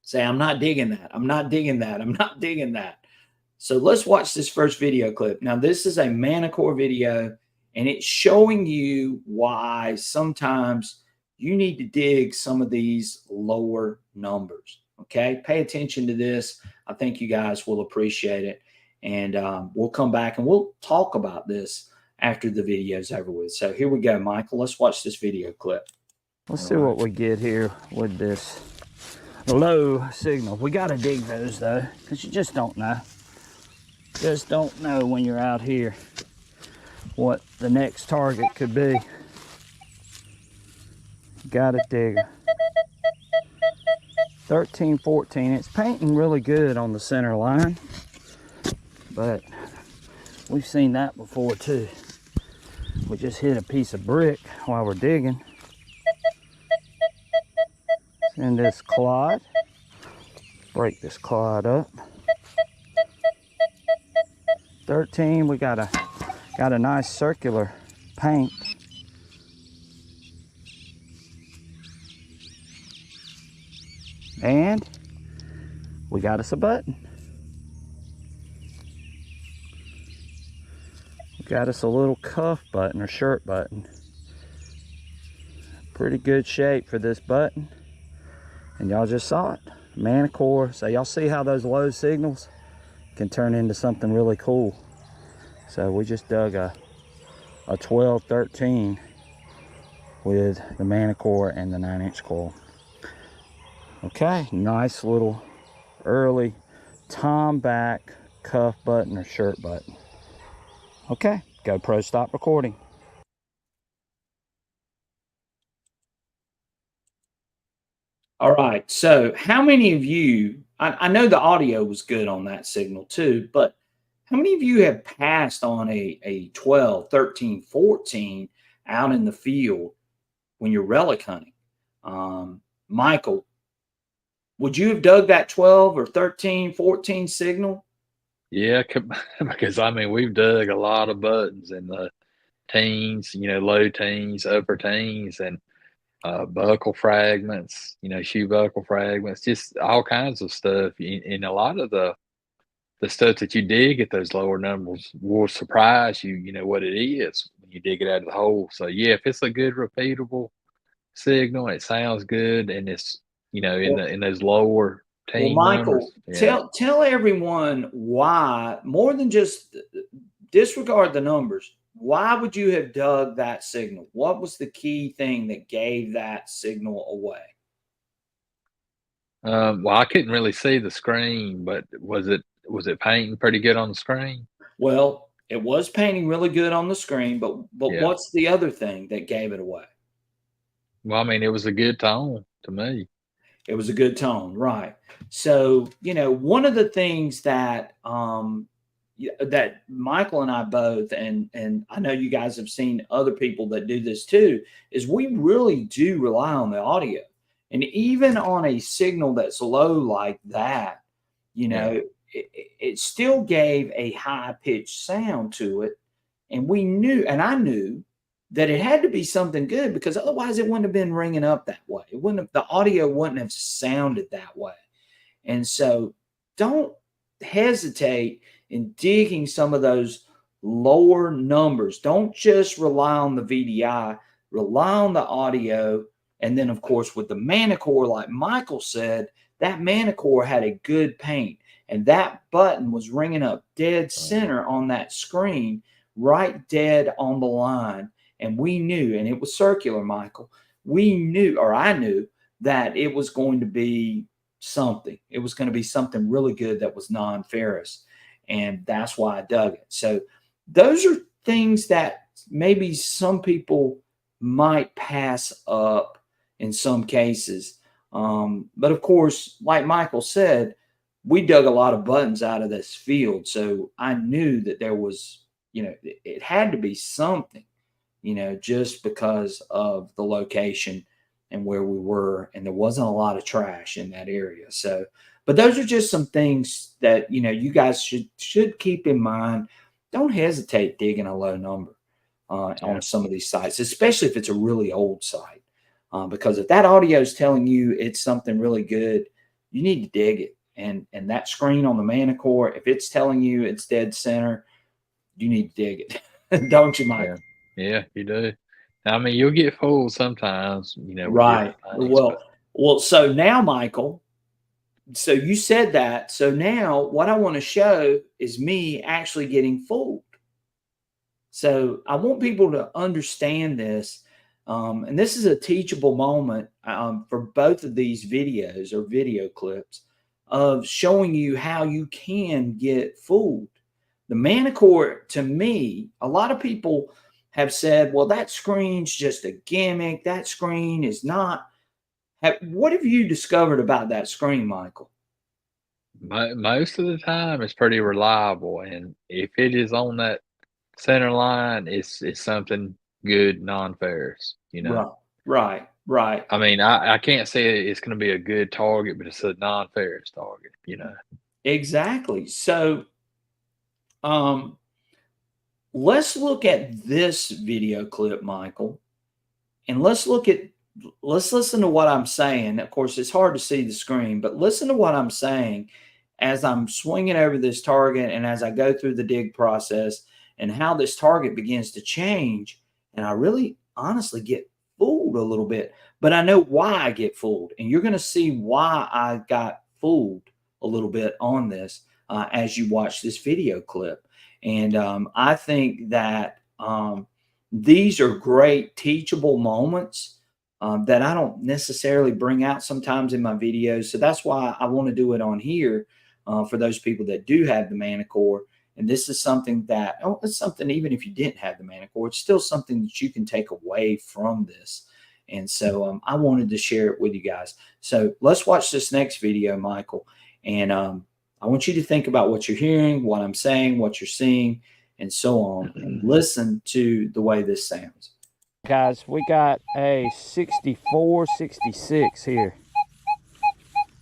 [SPEAKER 1] say, I'm not digging that. I'm not digging that. I'm not digging that. So let's watch this first video clip. Now, this is a Manicore video, and it's showing you why sometimes you need to dig some of these lower numbers. Okay, pay attention to this. I think you guys will appreciate it. And we'll come back and we'll talk about this after the video's over with. So here we go, Michael. Let's watch this video clip.
[SPEAKER 3] Let's see what we get here with this low signal. We got to dig those though, because you just don't know. Just don't know when you're out here what the next target could be. Got it, dig. 13, 14. It's painting really good on the center line, but we've seen that before too. We just hit a piece of brick while we're digging. In this clod, break this clod up. 13, we got a nice circular paint. And we got us a button. We got us a little cuff button or shirt button. Pretty good shape for this button. And y'all just saw it, Manicore. So y'all see how those low signals can turn into something really cool. So we just dug a 12-13 with the Manicore and the 9-inch coil. Okay, nice little early tom back cuff button or shirt button. Okay, GoPro stop recording.
[SPEAKER 1] All right, so how many of you, I know the audio was good on that signal too, but how many of you have passed on a 12, 13, 14 out in the field when you're relic hunting? Michael, would you have dug that 12 or 13, 14 signal?
[SPEAKER 2] Yeah, because I mean, we've dug a lot of buttons in the teens, low teens, upper teens, and buckle fragments, shoe buckle fragments, just all kinds of stuff. And a lot of the stuff that you dig at those lower numbers will surprise you, what it is when you dig it out of the hole. So yeah, if it's a good repeatable signal, it sounds good, and it's, in those lower teen
[SPEAKER 1] Michael,
[SPEAKER 2] numbers. Yeah.
[SPEAKER 1] tell everyone why, more than just disregard the numbers. Why would you have dug that signal? What was the key thing that gave that signal away?
[SPEAKER 2] Well, I couldn't really see the screen, but was it painting pretty good on the screen?
[SPEAKER 1] Well, It was painting really good on the screen, but
[SPEAKER 2] Yeah.
[SPEAKER 1] what's the other thing that gave it away?
[SPEAKER 2] Well, I mean, it was a good tone to me.
[SPEAKER 1] It was a good tone, right? So, one of the things that that Michael and I both, and I know you guys have seen other people that do this too, is we really do rely on the audio. And even on a signal that's low like that,
[SPEAKER 2] Yeah.
[SPEAKER 1] it still gave a high pitched sound to it. And we knew, and I knew that it had to be something good, because otherwise it wouldn't have been ringing up that way. It wouldn't have, the audio wouldn't have sounded that way. And so don't hesitate in digging some of those lower numbers. Don't just rely on the VDI, rely on the audio. And then, of course, with the Manicore, like Michael said, that Manicore had a good paint, and that button was ringing up dead center on that screen, right dead on the line. And we knew, and it was circular, Michael. We knew, or I knew, that it was going to be something. It was going to be something really good that was non-ferrous. And that's why I dug it. So those are things that maybe some people might pass up in some cases. But of course, like Michael said, we dug a lot of buttons out of this field. So I knew that there was, it had to be something, just because of the location and where we were, and there wasn't a lot of trash in that area. So, but those are just some things that, you guys should keep in mind. Don't hesitate digging a low number on some of these sites, especially if it's a really old site. Because if that audio is telling you it's something really good, you need to dig it. And that screen on the Manicore, if it's telling you it's dead center, you need to dig it. Don't you, Mike?
[SPEAKER 2] Yeah, you do. I mean, you'll get fooled sometimes, with
[SPEAKER 1] Right.
[SPEAKER 2] different things.
[SPEAKER 1] Well, so now, Michael, so you said that. So now what I want to show is me actually getting fooled. So I want people to understand this. And this is a teachable moment for both of these videos or video clips of showing you how you can get fooled. The Manicore, to me, a lot of people have said, well, that screen's just a gimmick. That screen is not. What have you discovered about that screen, Michael?
[SPEAKER 2] Most of the time, it's pretty reliable, and if it is on that center line, it's something good, non-ferrous.
[SPEAKER 1] Right.
[SPEAKER 2] I mean, I can't say it's going to be a good target, but it's a non-ferrous target.
[SPEAKER 1] Exactly. So, let's look at this video clip, Michael, and let's listen to what I'm saying. Of course, it's hard to see the screen, but listen to what I'm saying as I'm swinging over this target and as I go through the dig process, and how this target begins to change. And I really honestly get fooled a little bit, but I know why I get fooled. And you're going to see why I got fooled a little bit on this as you watch this video clip. And I think that these are great teachable moments that I don't necessarily bring out sometimes in my videos. So that's why I want to do it on here for those people that do have the Manicore. And this is something that, it's something, even if you didn't have the Manicore, it's still something that you can take away from this. And so I wanted to share it with you guys. So let's watch this next video, Michael. And I want you to think about what you're hearing, what I'm saying, what you're seeing, and so on. And listen to the way this sounds.
[SPEAKER 3] Guys, we got a 64, 66 here.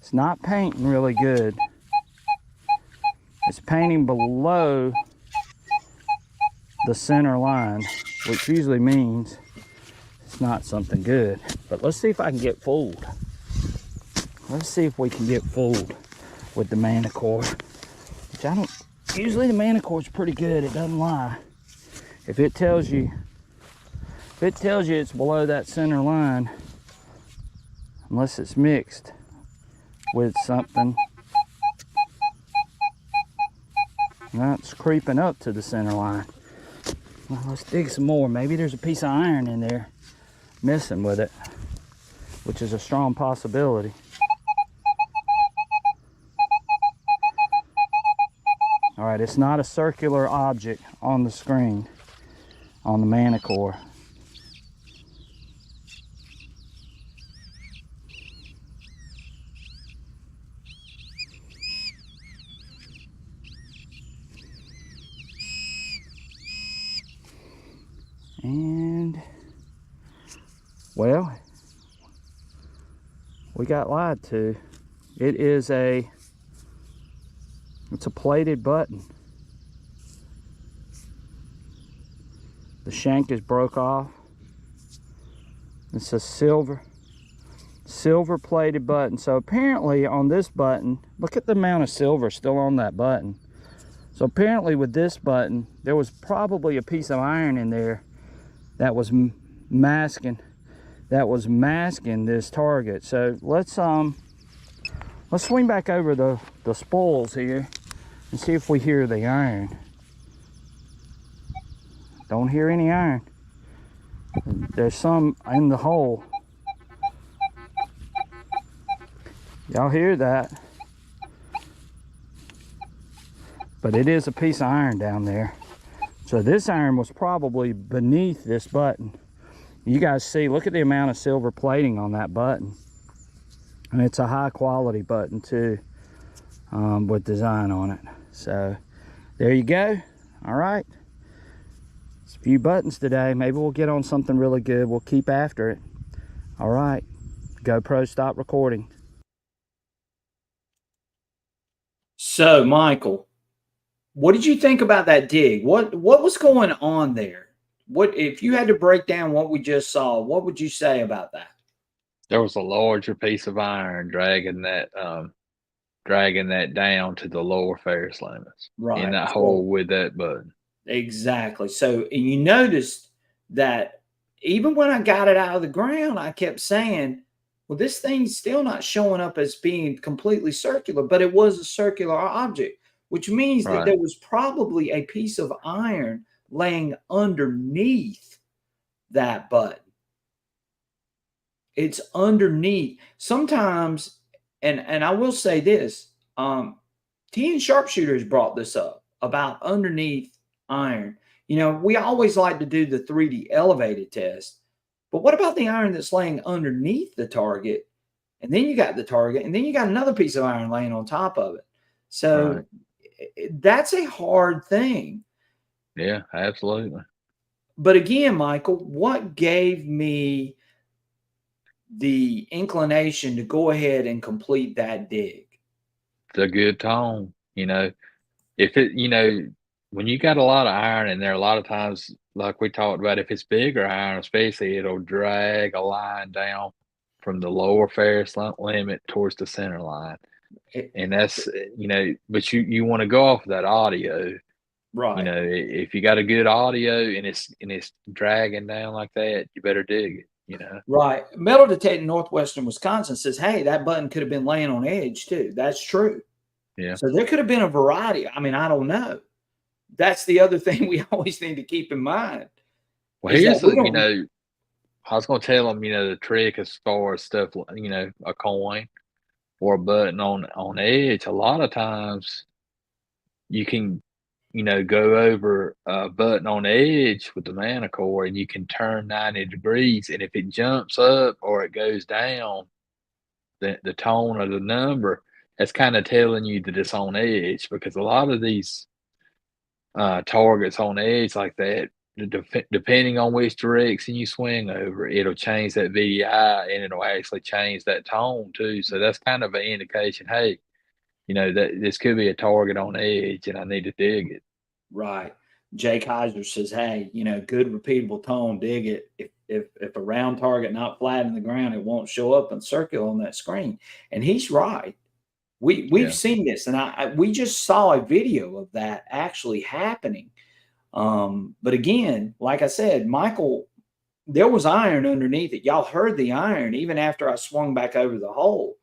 [SPEAKER 3] It's not painting really good. It's painting below the center line, which usually means it's not something good. But let's see if I can get fooled. Let's see if we can get fooled with the Manicore, which I don't, usually the Manicore is pretty good, it doesn't lie. If it tells you it's below that center line, unless it's mixed with something, that's creeping up to the center line. Well, let's dig some more. Maybe there's a piece of iron in there missing with it, which is a strong possibility. All right, it's not a circular object on the screen, on the Manicore. And, well, we got lied to. It's a plated button. The shank is broke off. It's a silver plated button. So apparently on this button, look at the amount of silver still on that button. So apparently with this button, there was probably a piece of iron in there that was masking this target. So let's swing back over the spoils here and see if we hear the iron. Don't hear any iron. There's some in the hole. Y'all hear that? But it is a piece of iron down there. So this iron was probably beneath this button. You guys see, look at the amount of silver plating on that button. And it's a high quality button too, with design on it. So there you go. All right. It's a few buttons today. Maybe we'll get on something really good. We'll keep after it. All right. GoPro, stop recording.
[SPEAKER 1] So, Michael, what did you think about that dig? What was going on there? What, if you had to break down what we just saw, what would you say about that?
[SPEAKER 2] There was a larger piece of iron dragging that down to the lower ferrous limits in that hole with that button.
[SPEAKER 1] Exactly. So, and you noticed that even when I got it out of the ground, I kept saying, well, this thing's still not showing up as being completely circular, but it was a circular object, which means that there was probably a piece of iron laying underneath that button. It's underneath. Sometimes, and I will say this, T and Sharpshooters brought this up about underneath iron. You know, we always like to do the 3D elevated test, but what about the iron that's laying underneath the target? And then you got the target, and then you got another piece of iron laying on top of it. So that's a hard thing.
[SPEAKER 2] Yeah, absolutely.
[SPEAKER 1] But again, Michael, what gave me the inclination to go ahead and complete that dig?
[SPEAKER 2] It's a good tone. You know, if it, you know, when you got a lot of iron in there, a lot of times, like we talked about, if it's bigger iron, especially, it'll drag a line down from the lower ferrous limit towards the center line. And that's, you know, but you want to go off of that audio.
[SPEAKER 1] Right.
[SPEAKER 2] You know, if you got a good audio and it's dragging down like that, you better dig it, you know.
[SPEAKER 1] Right. Metal Detecting Northwestern Wisconsin says, hey, that button could have been laying on edge too. That's true.
[SPEAKER 2] Yeah.
[SPEAKER 1] So there could have been a variety. I mean, I don't know. That's the other thing we always need to keep in mind.
[SPEAKER 2] Well, here's, you know, I was going to tell them, you know, the trick as far as stuff, you know, a coin or a button on edge. A lot of times you can, you know, go over a button on edge with the Manicore and you can turn 90 degrees. And if it jumps up or it goes down, the tone of the number, that's kind of telling you that it's on edge, because a lot of these targets on edge like that, depending on which direction you swing over, it'll change that VDI and it'll actually change that tone too. So that's kind of an indication, hey, you know, that this could be a target on edge and I need to dig it.
[SPEAKER 1] Right. Jake Heiser says, hey, you know, good repeatable tone, dig it. If a round target not flat in the ground, it won't show up and circle on that screen. And he's right. We've seen this, and we just saw a video of that actually happening. But again, like I said, Michael, there was iron underneath it. Y'all heard the iron even after I swung back over the hole,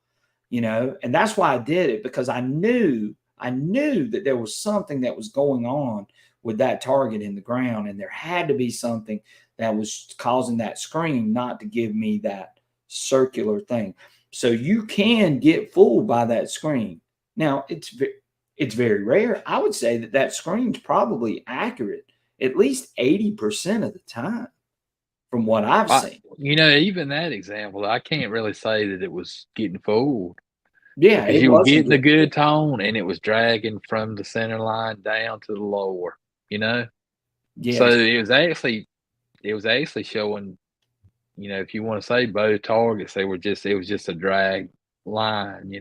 [SPEAKER 1] you know, and that's why I did it, because I knew that there was something that was going on with that target in the ground, and there had to be something that was causing that screen not to give me that circular thing. So you can get fooled by that screen. Now, it's very rare. I would say that that screen's probably accurate at least 80% of the time from what I've seen.
[SPEAKER 2] Even that example, I can't really say that it was getting fooled
[SPEAKER 1] Yeah,
[SPEAKER 2] because
[SPEAKER 1] it
[SPEAKER 2] you were
[SPEAKER 1] wasn't
[SPEAKER 2] getting a
[SPEAKER 1] good.
[SPEAKER 2] good tone and it was dragging from the center line down to the lower, you know? So
[SPEAKER 1] Yes.
[SPEAKER 2] it was actually showing, if you want to say both targets, it was just a drag line.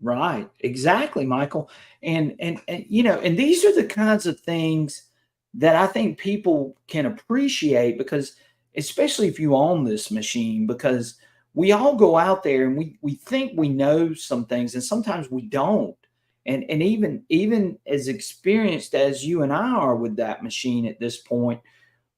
[SPEAKER 1] Right. Exactly, Michael. And these are the kinds of things that I think people can appreciate because especially if you own this machine, because we all go out there and we think we know some things and sometimes we don't. And even as experienced as you and I are with that machine at this point,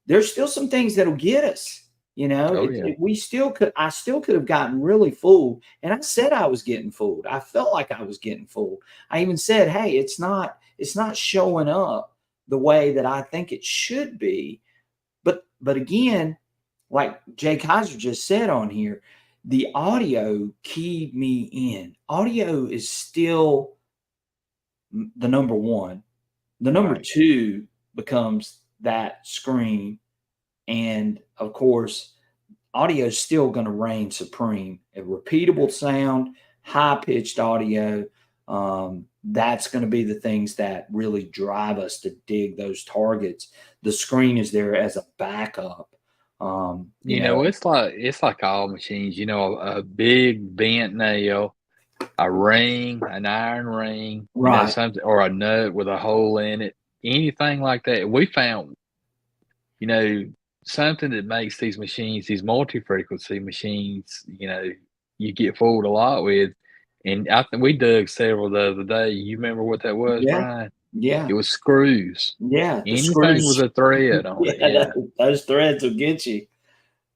[SPEAKER 1] there's still some things that'll get us. You know,
[SPEAKER 2] Oh yeah.
[SPEAKER 1] we still could, I still could have gotten really fooled. And I said I was getting fooled. I felt like I was getting fooled. I even said, hey, it's not showing up the way that I think it should be. But again, like Jay Kaiser just said on here, the audio keyed me in. Audio is still the number one. The number
[SPEAKER 2] Right.
[SPEAKER 1] two becomes that screen. And of course, audio is still going to reign supreme. A repeatable sound, high pitched audio. That's going to be the things that really drive us to dig those targets. The screen is there as a backup.
[SPEAKER 2] It's like all machines, a big bent nail, a ring, an iron ring,
[SPEAKER 1] Right.
[SPEAKER 2] something, or a nut with a hole in it, anything like that. We found, you know, something that makes these machines, these multi-frequency machines, you get fooled a lot with. And I think we dug several the other day. You remember what that was,
[SPEAKER 1] Yeah.
[SPEAKER 2] Brian?
[SPEAKER 1] Yeah.
[SPEAKER 2] It was screws.
[SPEAKER 1] Yeah. The
[SPEAKER 2] Anything with
[SPEAKER 1] screws.
[SPEAKER 2] a thread on it.
[SPEAKER 1] Yeah.
[SPEAKER 2] Yeah.
[SPEAKER 1] Those threads will get you.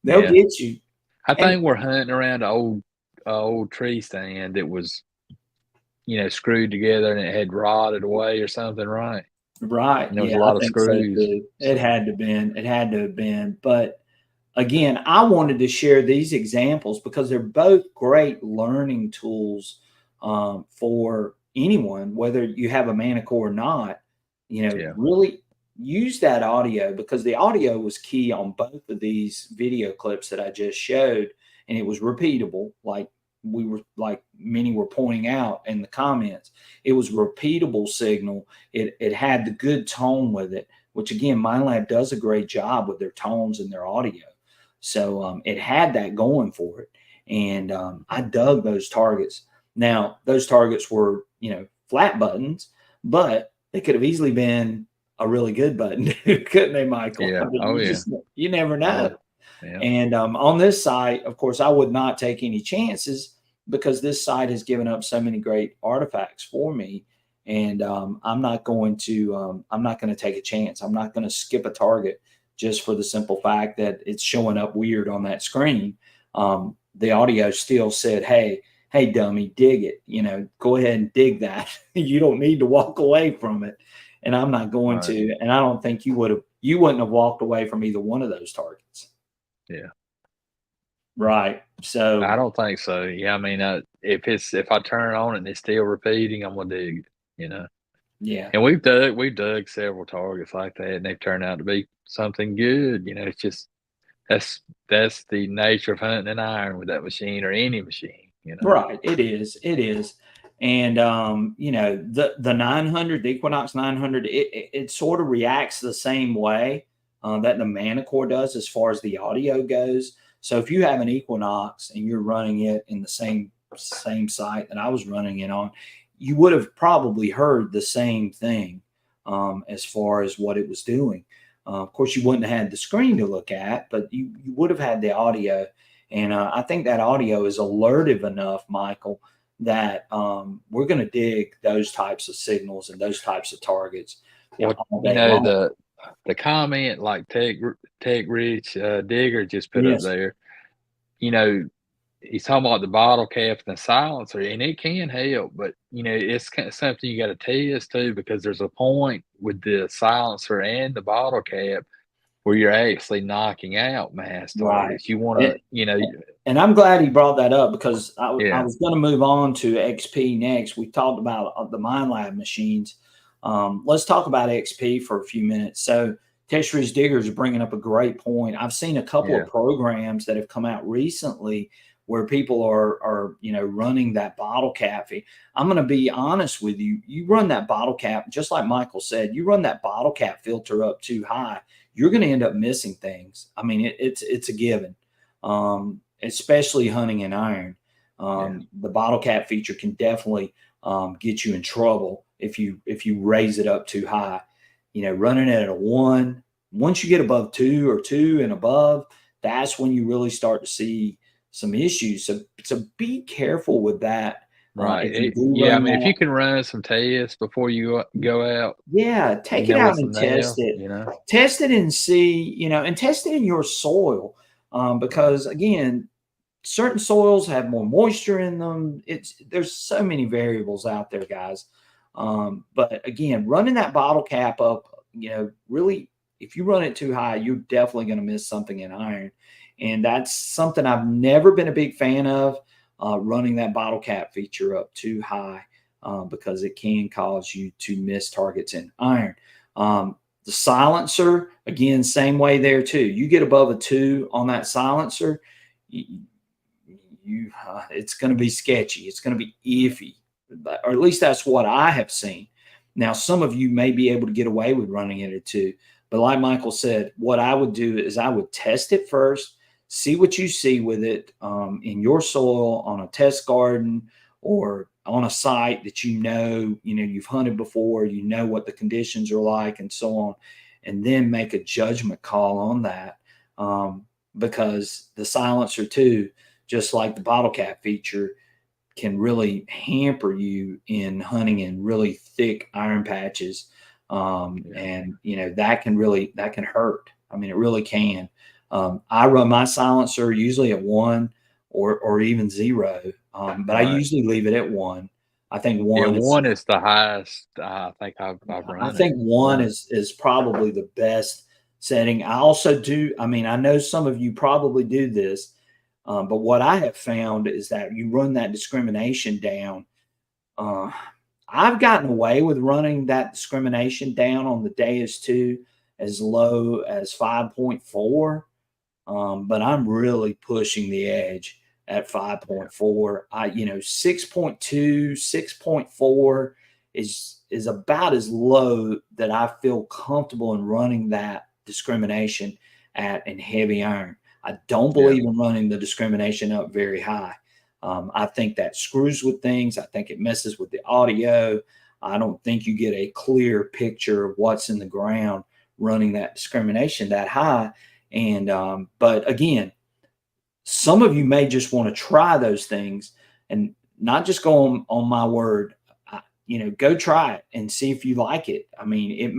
[SPEAKER 1] They'll
[SPEAKER 2] Yeah.
[SPEAKER 1] get you.
[SPEAKER 2] I
[SPEAKER 1] And
[SPEAKER 2] think we're hunting around an old tree stand that was, screwed together and it had rotted away or something, right?
[SPEAKER 1] right.
[SPEAKER 2] And there was
[SPEAKER 1] Yeah.
[SPEAKER 2] a
[SPEAKER 1] I
[SPEAKER 2] lot of
[SPEAKER 1] think so
[SPEAKER 2] screws.
[SPEAKER 1] too. It
[SPEAKER 2] So
[SPEAKER 1] had to have been. It had to have been. But again, I wanted to share these examples because they're both great learning tools for anyone, whether you have a Manicore or not.
[SPEAKER 2] yeah.
[SPEAKER 1] Really use that audio because the audio was key on both of these video clips that I just showed, and it was repeatable, like many were pointing out in the comments. It was repeatable signal. It had the good tone with it, which again, MindLab does a great job with their tones and their audio. So it had that going for it. And I dug those targets. Now, those targets were, flat buttons, but they could have easily been a really good button, couldn't they, Michael? I
[SPEAKER 2] Yeah.
[SPEAKER 1] mean,
[SPEAKER 2] Oh yeah.
[SPEAKER 1] you never
[SPEAKER 2] Yeah.
[SPEAKER 1] know.
[SPEAKER 2] Yeah.
[SPEAKER 1] And on this site, of course, I would not take any chances because this site has given up so many great artifacts for me. And I'm not going to take a chance. I'm not going to skip a target just for the simple fact that it's showing up weird on that screen. The audio still said, hey, dummy, dig it. Go ahead and dig that. You don't need to walk away from it. And I'm not going
[SPEAKER 2] Right.
[SPEAKER 1] to. And I don't think you wouldn't have walked away from either one of those targets.
[SPEAKER 2] Yeah.
[SPEAKER 1] Right.
[SPEAKER 2] I
[SPEAKER 1] So,
[SPEAKER 2] don't think so. Yeah. I mean, if I turn it on and it's still repeating, I'm gonna dig it.
[SPEAKER 1] yeah.
[SPEAKER 2] And we've dug several targets like that, and they've turned out to be something good. It's just that's the nature of hunting an iron with that machine or any machine.
[SPEAKER 1] Right. It is. It is. And the 900, the Equinox 900, it sort of reacts the same way that the Manicore does as far as the audio goes. So if you have an Equinox and you're running it in the same site that I was running it on, you would have probably heard the same thing as far as what it was doing. Of course, you wouldn't have had the screen to look at, but you would have had the audio. And I think that audio is alertive enough, Michael, that we're going to dig those types of signals and those types of targets
[SPEAKER 2] Well,
[SPEAKER 1] all day long.
[SPEAKER 2] the comment like Tech Rich Digger just put up
[SPEAKER 1] Yes.
[SPEAKER 2] there, you know, he's talking about the bottle cap and the silencer, and it can help, but it's kind of something you got to test too, because there's a point with the silencer and the bottle cap where you're actually knocking out mass
[SPEAKER 1] Right.
[SPEAKER 2] targets. You want to, you know,
[SPEAKER 1] And I'm glad he brought that up because I
[SPEAKER 2] yeah,
[SPEAKER 1] was going to move on to XP next. We talked about the Mind Lab machines. Let's talk about XP for a few minutes. So Tetris Diggers are bringing up a great point. I've seen a couple
[SPEAKER 2] yeah,
[SPEAKER 1] of programs that have come out recently where people are running that bottle cap. I'm going to be honest with you. You run that bottle cap, just like Michael said, you run that bottle cap filter up too high, you're going to end up missing things. I mean, it's a given. Especially hunting in iron. The bottle cap feature can definitely get you in trouble if you raise it up too high. Running it at a 1, once you get above 2 or 2 and above, that's when you really start to see some issues. So be careful with that.
[SPEAKER 2] right.
[SPEAKER 1] If you do
[SPEAKER 2] Yeah, I
[SPEAKER 1] run
[SPEAKER 2] mean, if
[SPEAKER 1] that,
[SPEAKER 2] you can run some tests before you go out,
[SPEAKER 1] yeah,
[SPEAKER 2] you
[SPEAKER 1] take it
[SPEAKER 2] know, with
[SPEAKER 1] out
[SPEAKER 2] some
[SPEAKER 1] and test
[SPEAKER 2] nails,
[SPEAKER 1] it.
[SPEAKER 2] you know,
[SPEAKER 1] Test it and see, and test it in your soil.
[SPEAKER 2] right,
[SPEAKER 1] Because again, certain soils have more moisture in them. There's so many variables out there, guys. But again, running that bottle cap up, really, if you run it too high, you're definitely going to miss something in iron. And that's something I've never been a big fan of, running that bottle cap feature up too high, because it can cause you to miss targets in iron. The silencer, again, same way there too. You get above a 2 on that silencer, it's going to be sketchy. It's going to be iffy, or at least that's what I have seen. Now, some of you may be able to get away with running it at 2, but like Michael said, what I would do is I would test it first, see what you see with it in your soil on a test garden or on a site that you've hunted before, what the conditions are like and so on, and then make a judgment call on that. Because the silencer too, just like the bottle cap feature, can really hamper you in hunting in really thick iron patches. And that can hurt. I mean, it really can. I run my silencer usually at 1 or even 0. But I
[SPEAKER 2] right.
[SPEAKER 1] usually leave it at 1. I think
[SPEAKER 2] Yeah,
[SPEAKER 1] 1 is
[SPEAKER 2] 1 is the highest I think I've
[SPEAKER 1] I
[SPEAKER 2] run it.
[SPEAKER 1] think 1
[SPEAKER 2] 1.
[SPEAKER 1] is probably the best setting. I also do. I mean, I know some of you probably do this, but what I have found is that you run that discrimination down. Uh, I've gotten away with running that discrimination down on the Deus 2 as low as 5.4, but I'm really pushing the edge at
[SPEAKER 2] Yeah,
[SPEAKER 1] 5.4. 6.2, 6.4 is about as low that I feel comfortable in running that discrimination at in heavy iron. I don't
[SPEAKER 2] yeah,
[SPEAKER 1] believe in running the discrimination up very high. I think that screws with things. I think it messes with the audio. I don't think you get a clear picture of what's in the ground running that discrimination that high. And but again, some of you may just want to try those things and not just go on my word. Go try it and see if you like it. I mean, it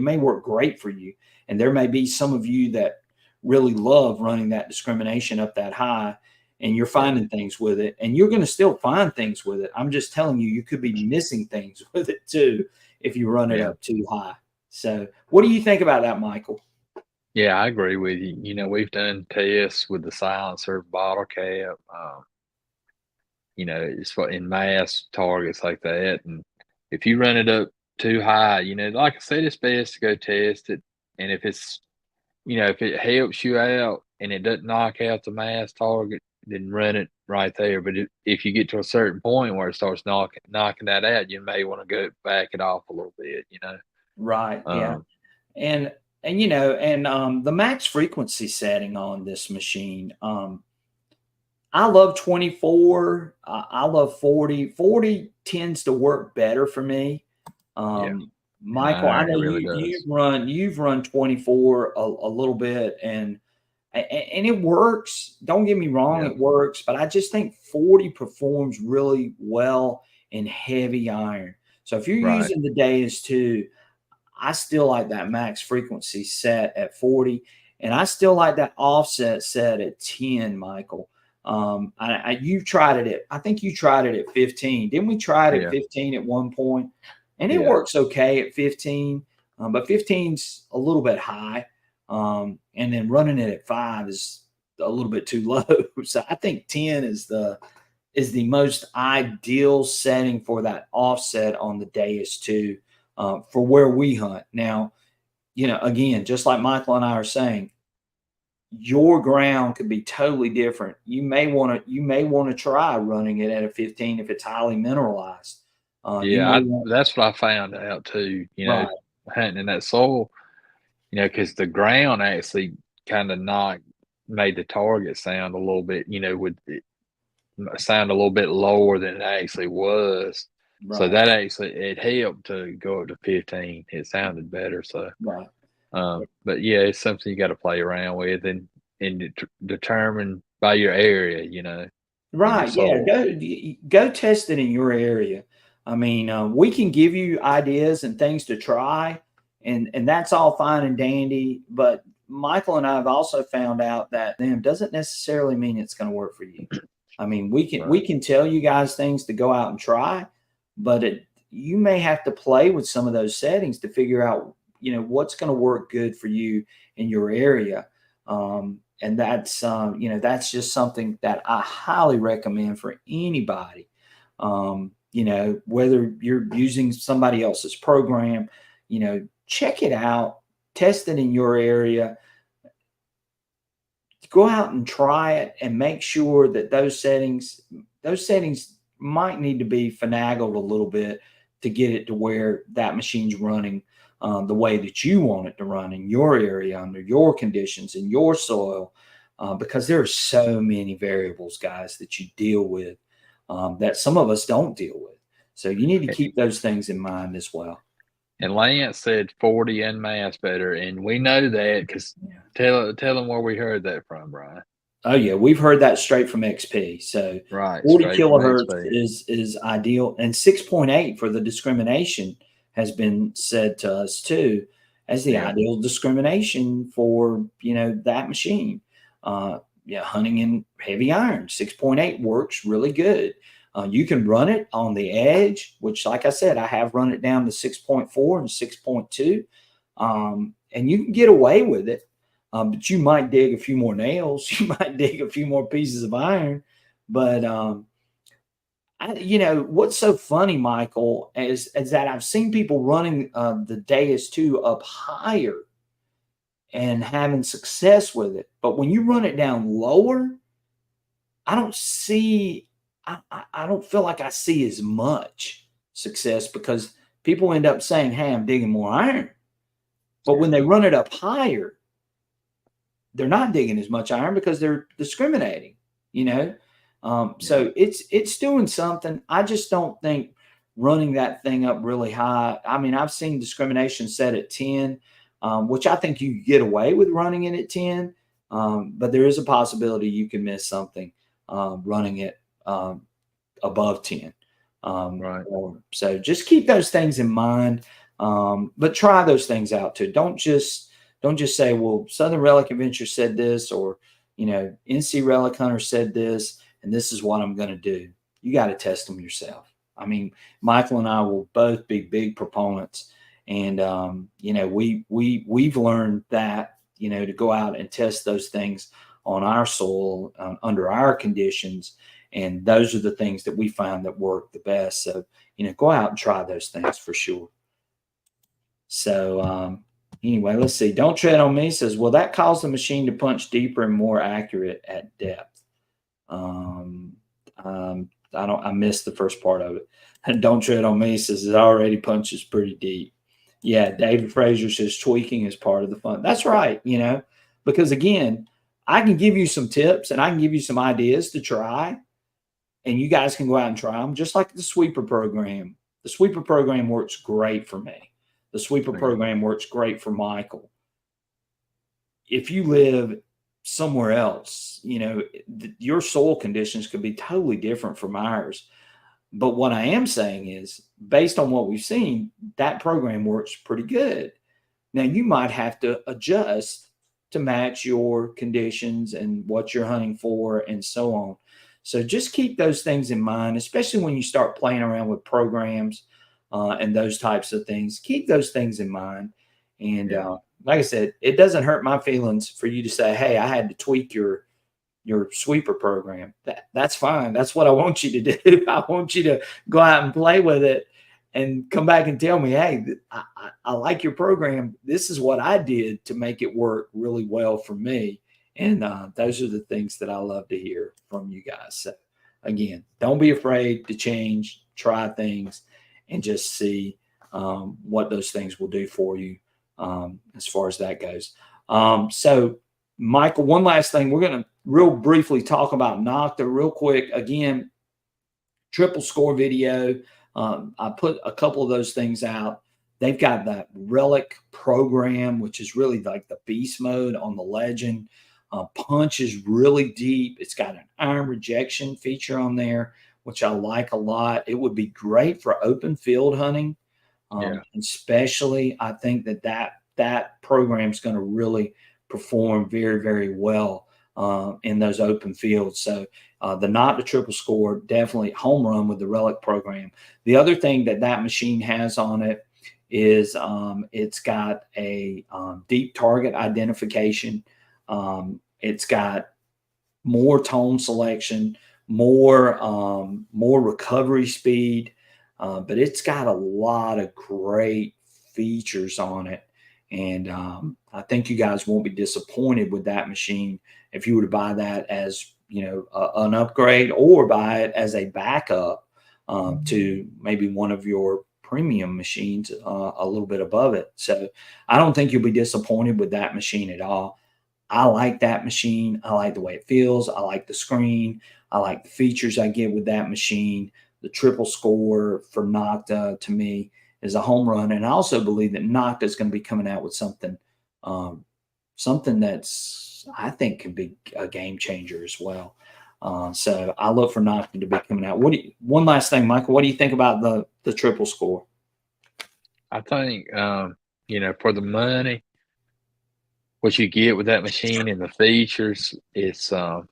[SPEAKER 1] may work great for you, and there may be some of you that really love running that discrimination up that high, and you're
[SPEAKER 2] yeah,
[SPEAKER 1] finding things with it, and you're going to still find things with it. I'm just telling you, you could be missing things with it too if you run it
[SPEAKER 2] yeah.
[SPEAKER 1] up too high. So, what do you think about that, Michael?
[SPEAKER 2] Yeah, I agree with you. You know, we've done tests with the silencer, bottle cap, it's for in mass targets like that. And if you run it up too high, like I said, it's best to go test it. And if it helps you out and it doesn't knock out the mass target, then run it right there. But if you get to a certain point where it starts knocking that out, you may want to go back it off a little bit.
[SPEAKER 1] Right. Yeah.
[SPEAKER 2] Um,
[SPEAKER 1] And the max frequency setting on this machine, I love 24. I love 40. 40 tends to work better for me.
[SPEAKER 2] yeah, and
[SPEAKER 1] Michael, I
[SPEAKER 2] iron, it
[SPEAKER 1] know
[SPEAKER 2] really
[SPEAKER 1] you've
[SPEAKER 2] does.
[SPEAKER 1] run 24 a little bit, and it works. Don't get me wrong,
[SPEAKER 2] Yeah,
[SPEAKER 1] it works, but I just think 40 performs really well in heavy iron. So if you're
[SPEAKER 2] right.
[SPEAKER 1] using the Deus 2, I still like that max frequency set at 40, and I still like that offset set at 10, Michael. You've tried it I think you tried it at 15. Didn't we try it at
[SPEAKER 2] Yeah,
[SPEAKER 1] 15 at one point? And it
[SPEAKER 2] yeah,
[SPEAKER 1] works okay at 15, but 15's a little bit high. And then running it at 5 is a little bit too low. So I think 10 is the most ideal setting for that offset on the dais too, for where we hunt. Now, again, just like Michael and I are saying, your ground could be totally different. You may want to try running it at a 15 if it's highly mineralized.
[SPEAKER 2] Yeah, that's what I found out too.
[SPEAKER 1] Right.
[SPEAKER 2] Hunting in that soil, because the ground actually kind of made the target sound a little bit, with it sound a little bit lower than it actually was. So
[SPEAKER 1] Right.
[SPEAKER 2] that actually it helped to go up to 15. It sounded better. So,
[SPEAKER 1] Right.
[SPEAKER 2] but yeah, it's something you got to play around with and determine by your area, and your
[SPEAKER 1] Right. Yeah.
[SPEAKER 2] soil.
[SPEAKER 1] Go test it in your area. I mean, we can give you ideas and things to try, and that's all fine and dandy. But Michael and I have also found out that them doesn't necessarily mean it's going to work for you. I mean, we can tell you guys things to go out and try, but you may have to play with some of those settings to figure out what's going to work good for you in your area. And that's just something that I highly recommend for anybody. Whether you're using somebody else's program, check it out, test it in your area, go out and try it, and make sure that those settings might need to be finagled a little bit to get it to where that machine's running the way that you want it to run in your area, under your conditions, in your soil, because there are so many variables, guys, that you deal with that some of us don't deal with. So you need to keep those things in mind as well.
[SPEAKER 2] And Lance said 40 and mass better, and we know that because tell them where we heard that from, Brian.
[SPEAKER 1] Oh yeah, we've heard that straight from XP. So 40 kilohertz is ideal, and 6.8 for the discrimination has been said to us too as the ideal discrimination for that machine. Hunting in heavy iron, 6.8 works really good. You can run it on the edge, which, like I said, I have run it down to 6.4 and 6.2, and you can get away with it. But you might dig a few more nails. You might dig a few more pieces of iron. But what's so funny, Michael, is that I've seen people running the Deus 2 up higher and having success with it. But when you run it down lower, I don't feel like I see as much success, because people end up saying, hey, I'm digging more iron. But when they run it up higher, they're not digging as much iron because they're discriminating, So it's doing something. I just don't think running that thing up really high. I mean, I've seen discrimination set at 10, which I think you get away with running it at 10. But there is a possibility you can miss something running it above 10. So just keep those things in mind, but try those things out too. Don't just say, well, Southern Relic Adventure said this, or NC Relic Hunter said this, and this is what I'm going to do. You got to test them yourself. I mean, Michael and I will both be big proponents, and we've learned that to go out and test those things on our soil under our conditions. And those are the things that we find that work the best. So, go out and try those things for sure. So, anyway, let's see. Don't Tread on Me says, will that cause the machine to punch deeper and more accurate at depth? I missed the first part of it. And Don't Tread on Me says it already punches pretty deep. Yeah, David Frazier says tweaking is part of the fun. That's right, because again, I can give you some tips and I can give you some ideas to try, and you guys can go out and try them, just like the sweeper program. The sweeper program works great for me. The sweeper program works great for Michael. If you live somewhere else, your soil conditions could be totally different from ours. But what I am saying is, based on what we've seen, that program works pretty good. Now, you might have to adjust to match your conditions and what you're hunting for and so on. So just keep those things in mind, especially when you start playing around with programs and those types of things. Keep those things in mind. And like I said, it doesn't hurt my feelings for you to say, hey, I had to tweak your sweeper program. That's fine. That's what I want you to do. I want you to go out and play with it and come back and tell me, hey, I like your program. This is what I did to make it work really well for me. And those are the things that I love to hear from you guys. So again, don't be afraid to change, try things, and just see what those things will do for you as far as that goes. So Michael, one last thing. We're going to real briefly talk about Nocta real quick. Again, triple score video. I put a couple of those things out. They've got that relic program, which is really like the beast mode on the legend. Punch is really deep. It's got an iron rejection feature on there, which I like a lot. It would be great for open field hunting. Especially, I think that program is going to really perform very, very well in those open fields. So the Nocta triple score, definitely home run with the relic program. The other thing that machine has on it is it's got a deep target identification. It's got more tone selection, more recovery speed, but it's got a lot of great features on it. And I think you guys won't be disappointed with that machine if you were to buy that as, an upgrade, or buy it as a backup to maybe one of your premium machines a little bit above it. So I don't think you'll be disappointed with that machine at all. I like that machine. I like the way it feels. I like the screen. I like the features I get with that machine. The triple score for Nocta, to me, is a home run. And I also believe that Nocta is going to be coming out with something that's, I think, could be a game changer as well. So I look for Nocta to be coming out. One last thing, Michael, what do you think about the triple score?
[SPEAKER 2] I think, for the money, what you get with that machine and the features, it's hard